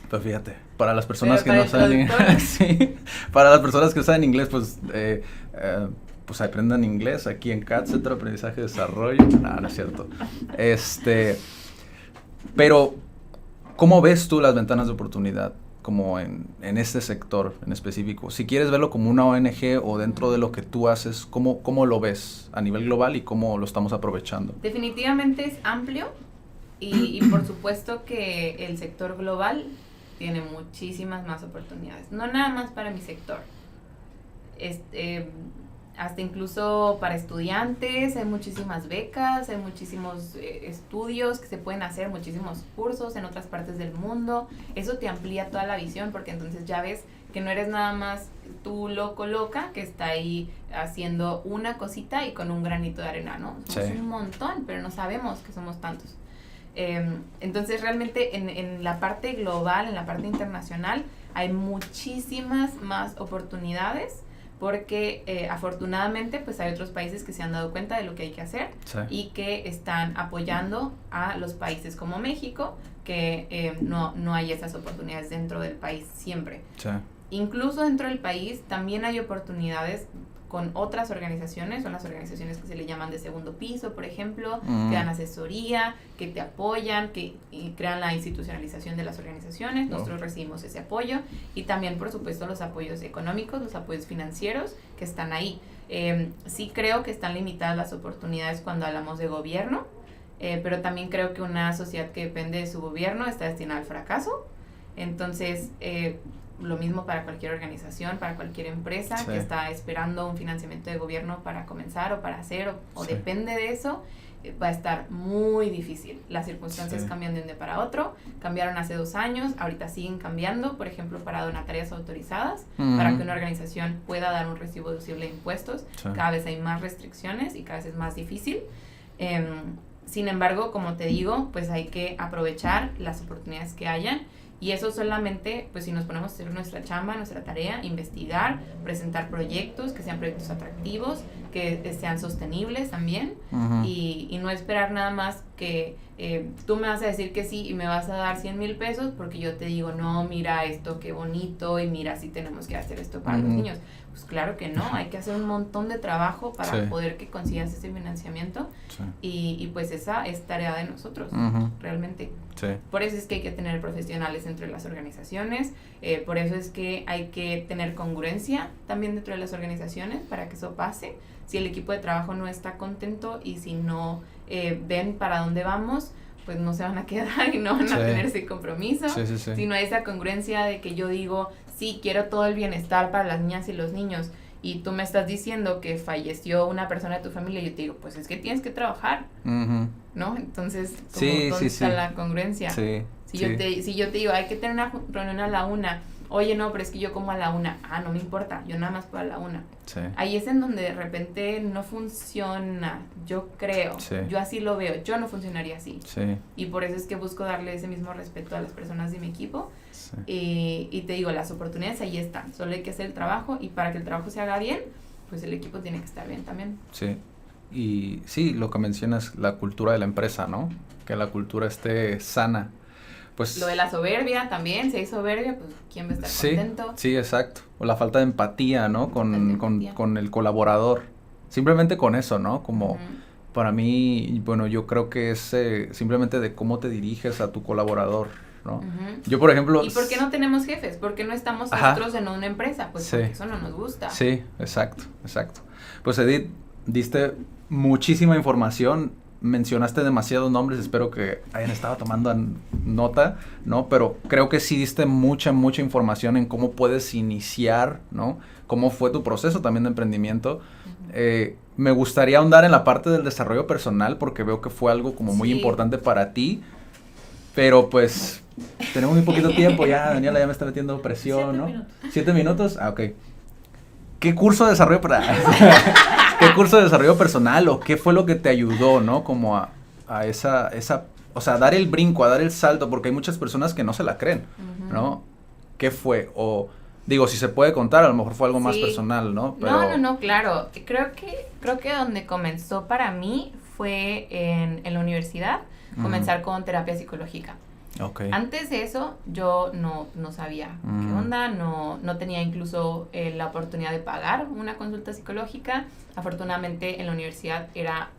pues fíjate, para las personas que no saben sí, para las personas que saben inglés, pues pues aprendan inglés aquí en CAT, Centro de Aprendizaje y Desarrollo. No es cierto. Pero, ¿cómo ves tú las ventanas de oportunidad como en este sector en específico? Si quieres verlo como una ONG o dentro de lo que tú haces, ¿cómo lo ves a nivel global y cómo lo estamos aprovechando? Definitivamente es amplio y por supuesto que el sector global tiene muchísimas más oportunidades. No nada más para mi sector. Hasta incluso para estudiantes, hay muchísimas becas, hay muchísimos estudios que se pueden hacer, muchísimos cursos en otras partes del mundo. Eso te amplía toda la visión porque entonces ya ves que no eres nada más tú loca que está ahí haciendo una cosita y con un granito de arena, ¿no? Somos un montón, pero no sabemos que somos tantos. Entonces realmente en la parte global, en la parte internacional, hay muchísimas más oportunidades porque afortunadamente pues hay otros países que se han dado cuenta de lo que hay que hacer y que están apoyando a los países como México, que no hay esas oportunidades dentro del país siempre. Incluso dentro del país también hay oportunidades con otras organizaciones, son las organizaciones que se le llaman de segundo piso, por ejemplo, que dan asesoría, que te apoyan, que crean la institucionalización de las organizaciones. Nosotros recibimos ese apoyo y también, por supuesto, los apoyos económicos, los apoyos financieros que están ahí. Sí creo que están limitadas las oportunidades cuando hablamos de gobierno, pero también creo que una sociedad que depende de su gobierno está destinada al fracaso. Entonces, lo mismo para cualquier organización, para cualquier empresa que está esperando un financiamiento de gobierno para comenzar o para hacer o depende de eso, va a estar muy difícil. Las circunstancias cambian de un día para otro, cambiaron hace 2 años, ahorita siguen cambiando, por ejemplo, para donatarias autorizadas, para que una organización pueda dar un recibo deducible de impuestos, cada vez hay más restricciones y cada vez es más difícil. Sin embargo, como te digo, pues hay que aprovechar las oportunidades que hayan. Y eso solamente, pues si nos ponemos a hacer nuestra chamba, nuestra tarea, investigar, presentar proyectos, que sean proyectos atractivos, que sean sostenibles también, y no esperar nada más que tú me vas a decir que sí y me vas a dar 100,000 pesos porque yo te digo, no, mira esto, qué bonito, y mira, sí tenemos que hacer esto para los niños. Pues claro que no, hay que hacer un montón de trabajo para poder que consigas ese financiamiento, y pues esa es tarea de nosotros, realmente. Por eso es que hay que tener profesionales entre las organizaciones, por eso es que hay que tener congruencia también dentro de las organizaciones para que eso pase. Si el equipo de trabajo no está contento y si no ven para dónde vamos, pues no se van a quedar y no van a tener ese compromiso. Si no hay esa congruencia de que yo digo, sí, quiero todo el bienestar para las niñas y los niños, y tú me estás diciendo que falleció una persona de tu familia, y yo te digo, pues es que tienes que trabajar, ¿no? Entonces, ¿dónde está la congruencia? Si yo te digo, hay que tener una reunión a la 1:00, oye, no, pero es que yo como a la 1:00, no me importa, yo nada más puedo a la 1:00. Ahí es en donde de repente no funciona, yo creo, yo así lo veo, yo no funcionaría así. Y por eso es que busco darle ese mismo respeto a las personas de mi equipo. Y te digo, las oportunidades ahí están, solo hay que hacer el trabajo, y para que el trabajo se haga bien, pues el equipo tiene que estar bien también. Y sí, lo que mencionas, la cultura de la empresa, ¿no? Que la cultura esté sana. Pues, lo de la soberbia también, si hay soberbia, pues ¿quién va a estar contento? Sí, exacto. O la falta de empatía, ¿no? Con el colaborador. Simplemente con eso, ¿no? Como para mí, bueno, yo creo que es simplemente de cómo te diriges a tu colaborador, ¿no? Yo, por ejemplo... ¿Y por qué no tenemos jefes? ¿Por qué no estamos nosotros en una empresa? Pues porque eso no nos gusta. Sí, exacto. Pues Edith, diste muchísima información, mencionaste demasiados nombres, espero que hayan estado tomando nota, ¿no? Pero creo que sí diste mucha información en cómo puedes iniciar, ¿no? Cómo fue tu proceso también de emprendimiento. Me gustaría ahondar en la parte del desarrollo personal porque veo que fue algo como muy importante para ti, pero pues tenemos muy poquito tiempo ya, Daniela ya me está metiendo presión, 7 minutos. 7 minutos, ok. ¿Qué curso de desarrollo ¿Qué curso de desarrollo personal o qué fue lo que te ayudó, ¿no? Como a esa, o sea, dar el brinco, a dar el salto, porque hay muchas personas que no se la creen, ¿no? ¿Qué fue? O, digo, si se puede contar, a lo mejor fue algo más personal, ¿no? Pero... No, claro. Creo que donde comenzó para mí fue en la universidad, comenzar con terapia psicológica. Antes de eso, yo no sabía qué onda, no tenía incluso la oportunidad de pagar una consulta psicológica. Afortunadamente en la universidad era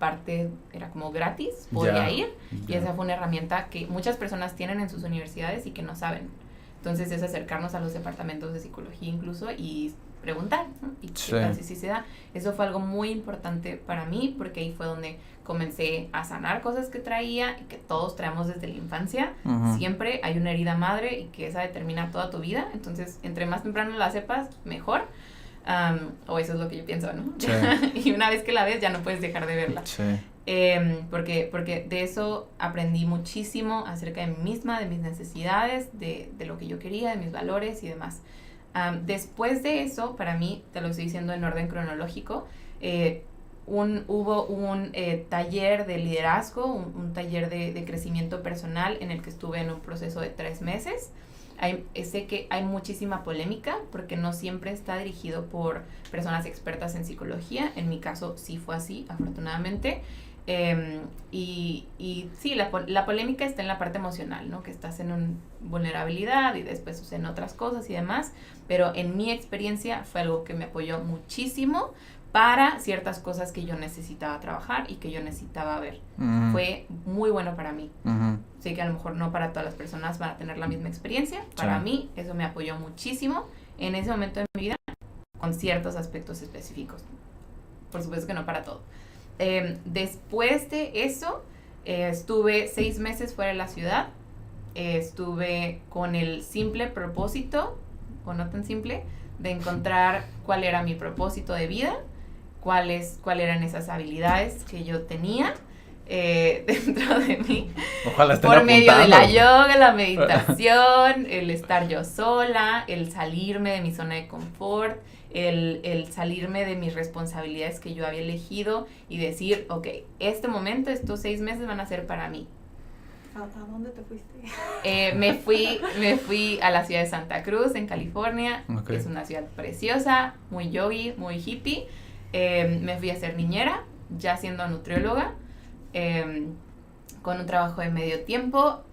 como gratis, podía ir, y esa fue una herramienta que muchas personas tienen en sus universidades y que no saben. Entonces es acercarnos a los departamentos de psicología incluso y preguntar, ¿no? Y si se da. Eso fue algo muy importante para mí porque ahí fue donde comencé a sanar cosas que traía y que todos traemos desde la infancia. Siempre hay una herida madre y que esa determina toda tu vida. Entonces, entre más temprano la sepas, mejor. O eso es lo que yo pienso, ¿no? Y una vez que la ves, ya no puedes dejar de verla. Porque de eso aprendí muchísimo acerca de mí misma, de mis necesidades, de lo que yo quería, de mis valores y demás. Después de eso, para mí, te lo estoy diciendo en orden cronológico, hubo un taller de liderazgo, un taller de crecimiento personal en el que estuve en un proceso de 3 meses. Sé que hay muchísima polémica porque no siempre está dirigido por personas expertas en psicología. En mi caso sí fue así, afortunadamente. Y sí, la polémica está en la parte emocional, ¿no? Que estás en vulnerabilidad y después en otras cosas y demás. Pero en mi experiencia fue algo que me apoyó muchísimo para ciertas cosas que yo necesitaba trabajar y que yo necesitaba ver. Fue muy bueno para mí. Sé que a lo mejor no para todas las personas van a tener la misma experiencia. Para mí eso me apoyó muchísimo en ese momento de mi vida con ciertos aspectos específicos. Por supuesto que no para todo. Después de eso, estuve 6 meses fuera de la ciudad. Estuve con el simple propósito, o no tan simple, de encontrar cuál era mi propósito de vida, cuáles eran esas habilidades que yo tenía dentro de mí. Ojalá estén por medio de la apuntando. yoga, la meditación, el estar yo sola, el salirme de mi zona de confort, el salirme de mis responsabilidades que yo había elegido y decir, ok, este momento, estos 6 meses van a ser para mí. ¿A dónde te fuiste? Me fui a la ciudad de Santa Cruz, en California. Okay. Es una ciudad preciosa, muy yogi, muy hippie. Me fui a ser niñera, ya siendo nutrióloga, con un trabajo de medio tiempo,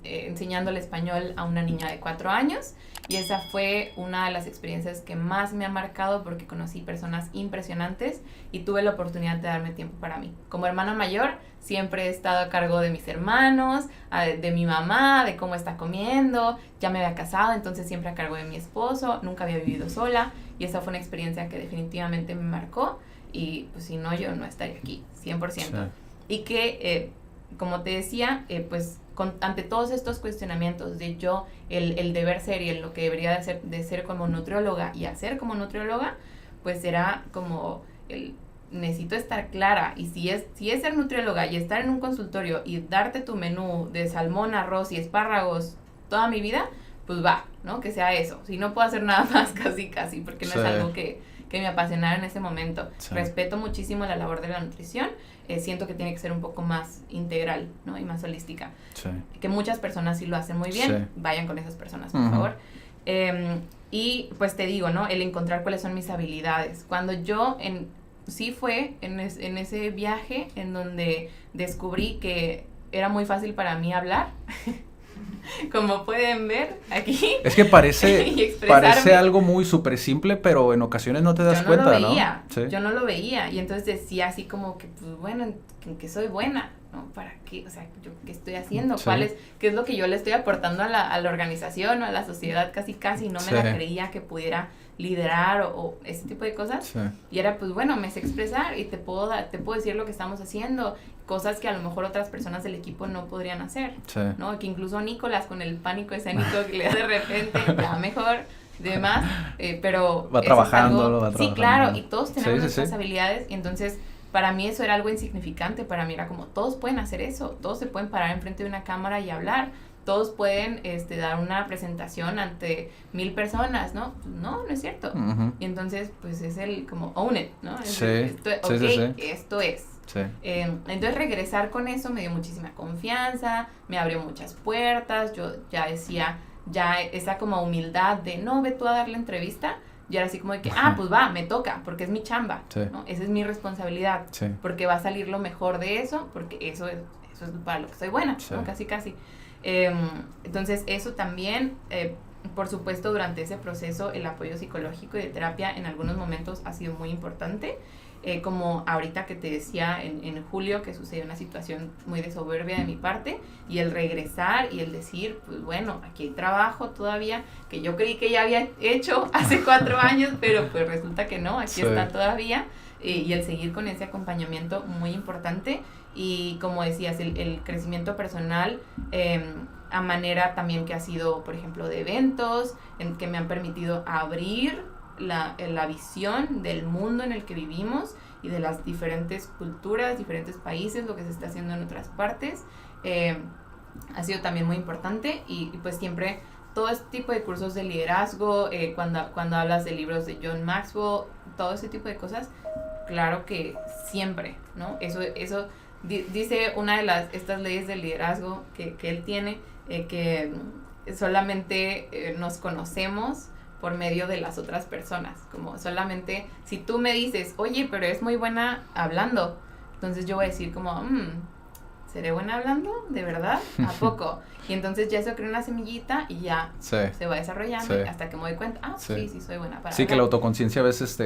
enseñándole español a una niña de 4 años. Y esa fue una de las experiencias que más me ha marcado porque conocí personas impresionantes y tuve la oportunidad de darme tiempo para mí. Como hermana mayor, siempre he estado a cargo de mis hermanos, de mi mamá, de cómo está comiendo. Ya me había casado, entonces siempre a cargo de mi esposo. Nunca había vivido sola y esa fue una experiencia que definitivamente me marcó. Y pues si no, yo no estaría aquí, 100%. Sí. Y que, como te decía, pues ante todos estos cuestionamientos de yo, el deber ser y lo que debería de ser como nutrióloga y hacer como nutrióloga, pues era como necesito estar clara. Y si es ser nutrióloga y estar en un consultorio y darte tu menú de salmón, arroz y espárragos toda mi vida, pues va, ¿no? Que sea eso. Si no puedo hacer nada más, casi, porque no es algo que me apasionara en ese momento. Sí. Respeto muchísimo la labor de la nutrición. Siento que tiene que ser un poco más integral, ¿no? Y más holística. Sí. Que muchas personas sí lo hacen muy bien. Sí. Vayan con esas personas, por favor. Y pues te digo, ¿no? El encontrar cuáles son mis habilidades. Cuando yo sí fue en ese viaje en donde descubrí que era muy fácil para mí hablar. Como pueden ver aquí. Es que parece algo muy súper simple, pero en ocasiones no te das cuenta, ¿no? Sí. Yo no lo veía. Y entonces decía así como que, pues bueno, en que soy buena, ¿no? ¿Para qué? O sea, ¿yo qué estoy haciendo? Sí. ¿Qué es lo que yo le estoy aportando a la organización o a la sociedad? Casi, no me la creía que pudiera liderar o ese tipo de cosas. Sí. Y era, pues bueno, me sé expresar y te puedo decir lo que estamos haciendo. Cosas que a lo mejor otras personas del equipo no podrían hacer, sí. ¿no? Que incluso Nicolás con el pánico escénico que le da de repente, ya mejor, demás, pero... Va trabajando. Sí, claro, y todos tenemos nuestras habilidades, y entonces para mí eso era algo insignificante, para mí era como, todos pueden hacer eso, todos se pueden parar enfrente de una cámara y hablar, todos pueden dar una presentación ante 1,000 personas, ¿no? No es cierto. Uh-huh. Y entonces, pues es como, own it, ¿no? Esto es. Sí. Entonces regresar con eso me dio muchísima confianza, me abrió muchas puertas, yo ya decía, ya esa como humildad de no, ve tú a dar la entrevista, ya era así como de que, pues va, me toca, porque es mi chamba, sí. ¿no? Esa es mi responsabilidad, sí. Porque va a salir lo mejor de eso, porque eso es para lo que soy buena, sí. ¿no? Casi. Entonces eso también, por supuesto, durante ese proceso el apoyo psicológico y de terapia en algunos momentos ha sido muy importante. Como ahorita que te decía en julio que sucedió una situación muy de soberbia de mi parte y el regresar y el decir, pues bueno, aquí hay trabajo todavía que yo creí que ya había hecho hace 4 años, pero pues resulta que no, aquí sí. Está todavía, y el seguir con ese acompañamiento muy importante y como decías, el crecimiento personal a manera también que ha sido, por ejemplo, de eventos que me han permitido abrir la visión del mundo en el que vivimos y de las diferentes culturas, diferentes países, lo que se está haciendo en otras partes, ha sido también muy importante y pues siempre todo este tipo de cursos de liderazgo, cuando hablas de libros de John Maxwell, todo ese tipo de cosas, claro que siempre, ¿no? Eso dice una de estas leyes del liderazgo que él tiene, que solamente nos conocemos por medio de las otras personas, como solamente si tú me dices, oye, pero es muy buena hablando, entonces yo voy a decir como, ¿seré buena hablando? ¿De verdad? ¿A poco? Y entonces ya eso crea una semillita y ya se va desarrollando hasta que me doy cuenta, sí, soy buena para hablar. Que la autoconciencia a veces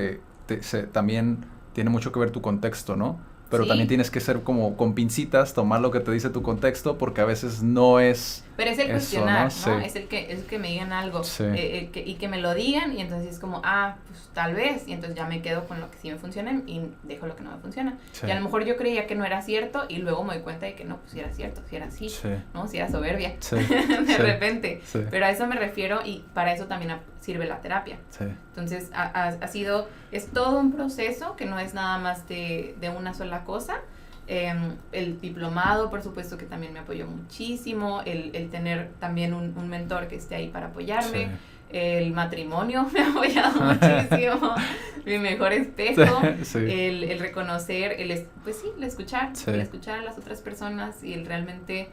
también tiene mucho que ver tu contexto, ¿no? Pero también tienes que ser como con pincitas, tomar lo que te dice tu contexto, porque a veces no es... Pero es el cuestionar, ¿no? Es el que me digan algo, y que me lo digan, y entonces es como, pues tal vez, y entonces ya me quedo con lo que sí me funciona y dejo lo que no me funciona. Sí. Y a lo mejor yo creía que no era cierto, y luego me doy cuenta de que no, pues sí era cierto, sí era así, ¿no? Sí era soberbia, de repente. Sí. Pero a eso me refiero, y para eso también sirve la terapia. Sí. Entonces, es todo un proceso que no es nada más de una sola cosa. El diplomado, por supuesto, que también me apoyó muchísimo, el tener también un mentor que esté ahí para apoyarme, El matrimonio me ha apoyado muchísimo. Mi mejor espejo. Sí. El reconocer, el escuchar. Sí. El escuchar a las otras personas y el realmente...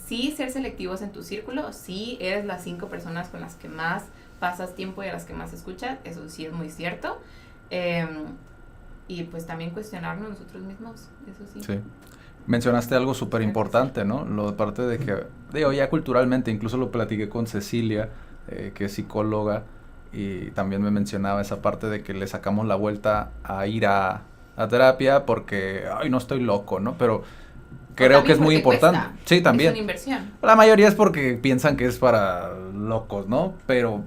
sí ser selectivos en tu círculo, sí eres las 5 personas con las que más pasas tiempo y a las que más escuchas, eso sí es muy cierto, y pues también cuestionarnos nosotros mismos, eso sí. Sí. Mencionaste algo súper importante, ¿no? Lo de parte de que, digo, ya culturalmente, incluso lo platiqué con Cecilia, que es psicóloga, y también me mencionaba esa parte de que le sacamos la vuelta a ir a terapia porque, ay, no estoy loco, ¿no? Pero creo que es muy importante. Cuesta. Sí, también. Es una inversión. La mayoría es porque piensan que es para locos, ¿no? Pero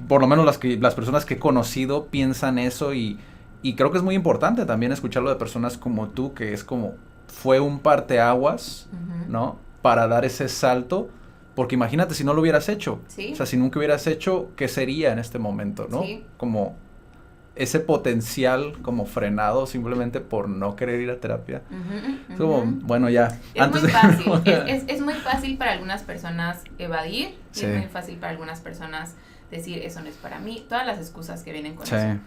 por lo menos las personas que he conocido piensan eso y creo que es muy importante también escucharlo de personas como tú, que es como, fue un parteaguas, ¿no? Para dar ese salto, porque imagínate si no lo hubieras hecho. Sí. O sea, si nunca hubieras hecho, ¿qué sería en este momento, no? Sí. Como ese potencial como frenado simplemente por no querer ir a terapia. Es como, bueno, ya. Es muy fácil. es muy fácil para algunas personas evadir. Sí. Y es muy fácil para algunas personas decir, eso no es para mí. Todas las excusas que vienen con Sí. eso.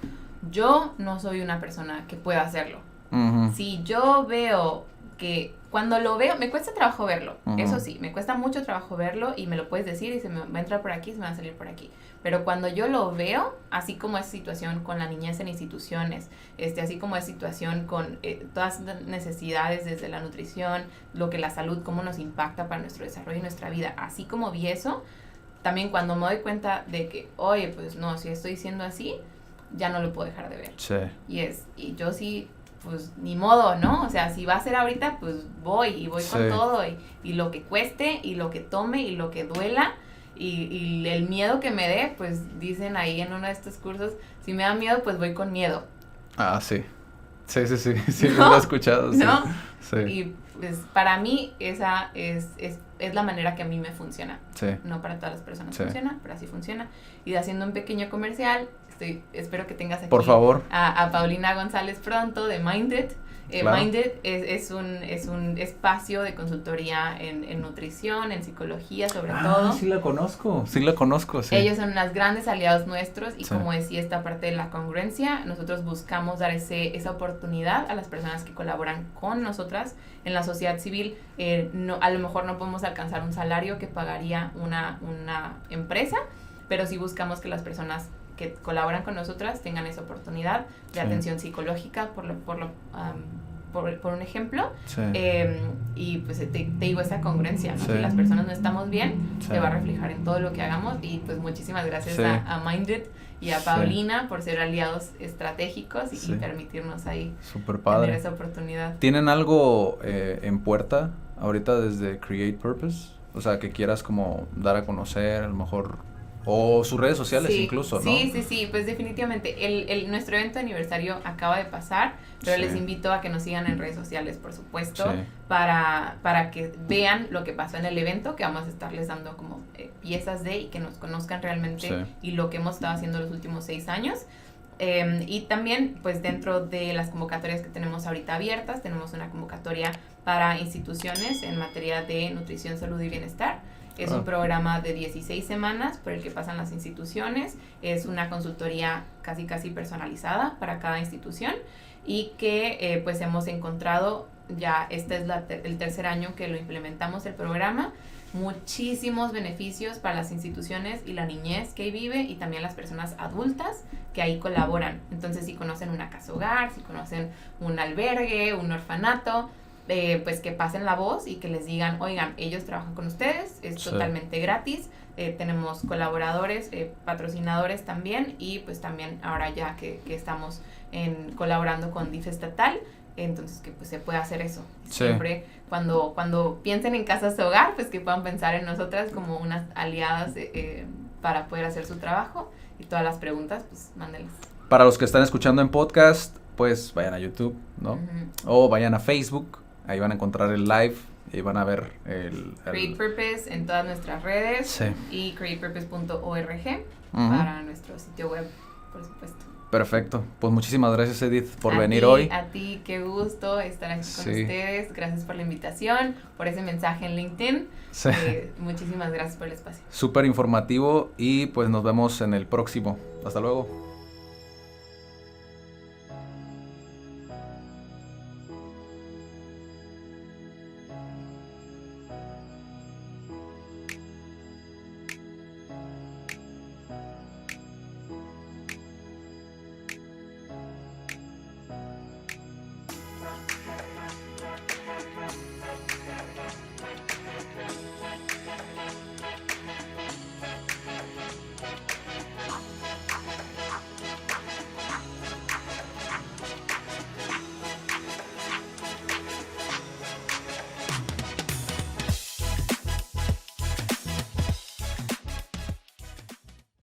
Yo no soy una persona que pueda hacerlo. Uh-huh. Si yo veo que cuando lo veo, me cuesta trabajo verlo. Uh-huh. Eso sí, me cuesta mucho trabajo verlo y me lo puedes decir y se me va a entrar por aquí, se me va a salir por aquí. Pero cuando yo lo veo, así como esa situación con la niñez en instituciones, así como esa situación con todas las necesidades desde la nutrición, lo que la salud, cómo nos impacta para nuestro desarrollo y nuestra vida, así como vi eso, también cuando me doy cuenta de que, oye, pues no, si estoy siendo así, ya no lo puedo dejar de ver. Sí. Y yo sí, pues ni modo, ¿no? O sea, si va a ser ahorita, pues voy con todo y lo que cueste y lo que tome y lo que duela. Y el miedo que me dé, pues dicen ahí en uno de estos cursos, si me da miedo, pues voy con miedo. Ah, sí. Sí, ¿No? lo he escuchado. Sí. ¿No? Sí. Y pues para mí esa es la manera que a mí me funciona. Sí. No para todas las personas Sí. funciona, pero así funciona. Y haciendo un pequeño comercial, espero que tengas aquí Por favor. a Paulina González pronto de Minded. Claro. Minded es un espacio de consultoría en nutrición, en psicología sobre todo. Sí la conozco, sí. Ellos son unos grandes aliados nuestros y Sí. como decía esta parte de la congruencia, nosotros buscamos dar esa oportunidad a las personas que colaboran con nosotras en la sociedad civil. A lo mejor no podemos alcanzar un salario que pagaría una empresa, pero sí buscamos que las personas que colaboran con nosotras tengan esa oportunidad de Sí. atención psicológica, por un ejemplo, Sí. y pues te digo esa congruencia, ¿no? Sí. Si las personas no estamos bien, Sí. se va a reflejar en todo lo que hagamos y pues muchísimas gracias Sí. a Minded y a Sí. Paulina por ser aliados estratégicos y, Sí. y permitirnos ahí Súper tener padre. esa oportunidad. ¿Tienen algo en puerta ahorita desde Create Purpose? O sea, que quieras como dar a conocer, a lo mejor, o sus redes sociales Sí, incluso, ¿no? Sí, pues definitivamente. Nuestro evento de aniversario acaba de pasar, pero Sí. les invito a que nos sigan en redes sociales, por supuesto, Sí. para que vean lo que pasó en el evento, que vamos a estarles dando como piezas y que nos conozcan realmente Sí. y lo que hemos estado haciendo los últimos 6 años. Y también, pues dentro de las convocatorias que tenemos ahorita abiertas, tenemos una convocatoria para instituciones en materia de nutrición, salud y bienestar. Es un programa de 16 semanas por el que pasan las instituciones. Es una consultoría casi personalizada para cada institución y que pues hemos encontrado, ya este es el tercer año que lo implementamos el programa, muchísimos beneficios para las instituciones y la niñez que ahí vive y también las personas adultas que ahí colaboran. Entonces, si conocen una casa hogar, si conocen un albergue, un orfanato, pues que pasen la voz y que les digan, oigan, ellos trabajan con ustedes, es Sí. totalmente gratis, tenemos colaboradores, patrocinadores también y pues también ahora ya que estamos colaborando con DIF estatal, entonces que pues se puede hacer eso. Sí. Siempre cuando piensen en casas de hogar, pues que puedan pensar en nosotras como unas aliadas para poder hacer su trabajo y todas las preguntas, pues mándenlas. Para los que están escuchando en podcast, pues vayan a YouTube, ¿no? Ujú. O vayan a Facebook, ahí van a encontrar el live y van a ver el Create Purpose en todas nuestras redes Sí. y createpurpose.org Ujú. para nuestro sitio web, por supuesto. Perfecto. Pues muchísimas gracias, Edith, por A venir ti, hoy. A ti, qué gusto estar aquí con Sí. ustedes. Gracias por la invitación, por ese mensaje en LinkedIn. Sí. Muchísimas gracias por el espacio. Súper informativo y pues nos vemos en el próximo. Hasta luego.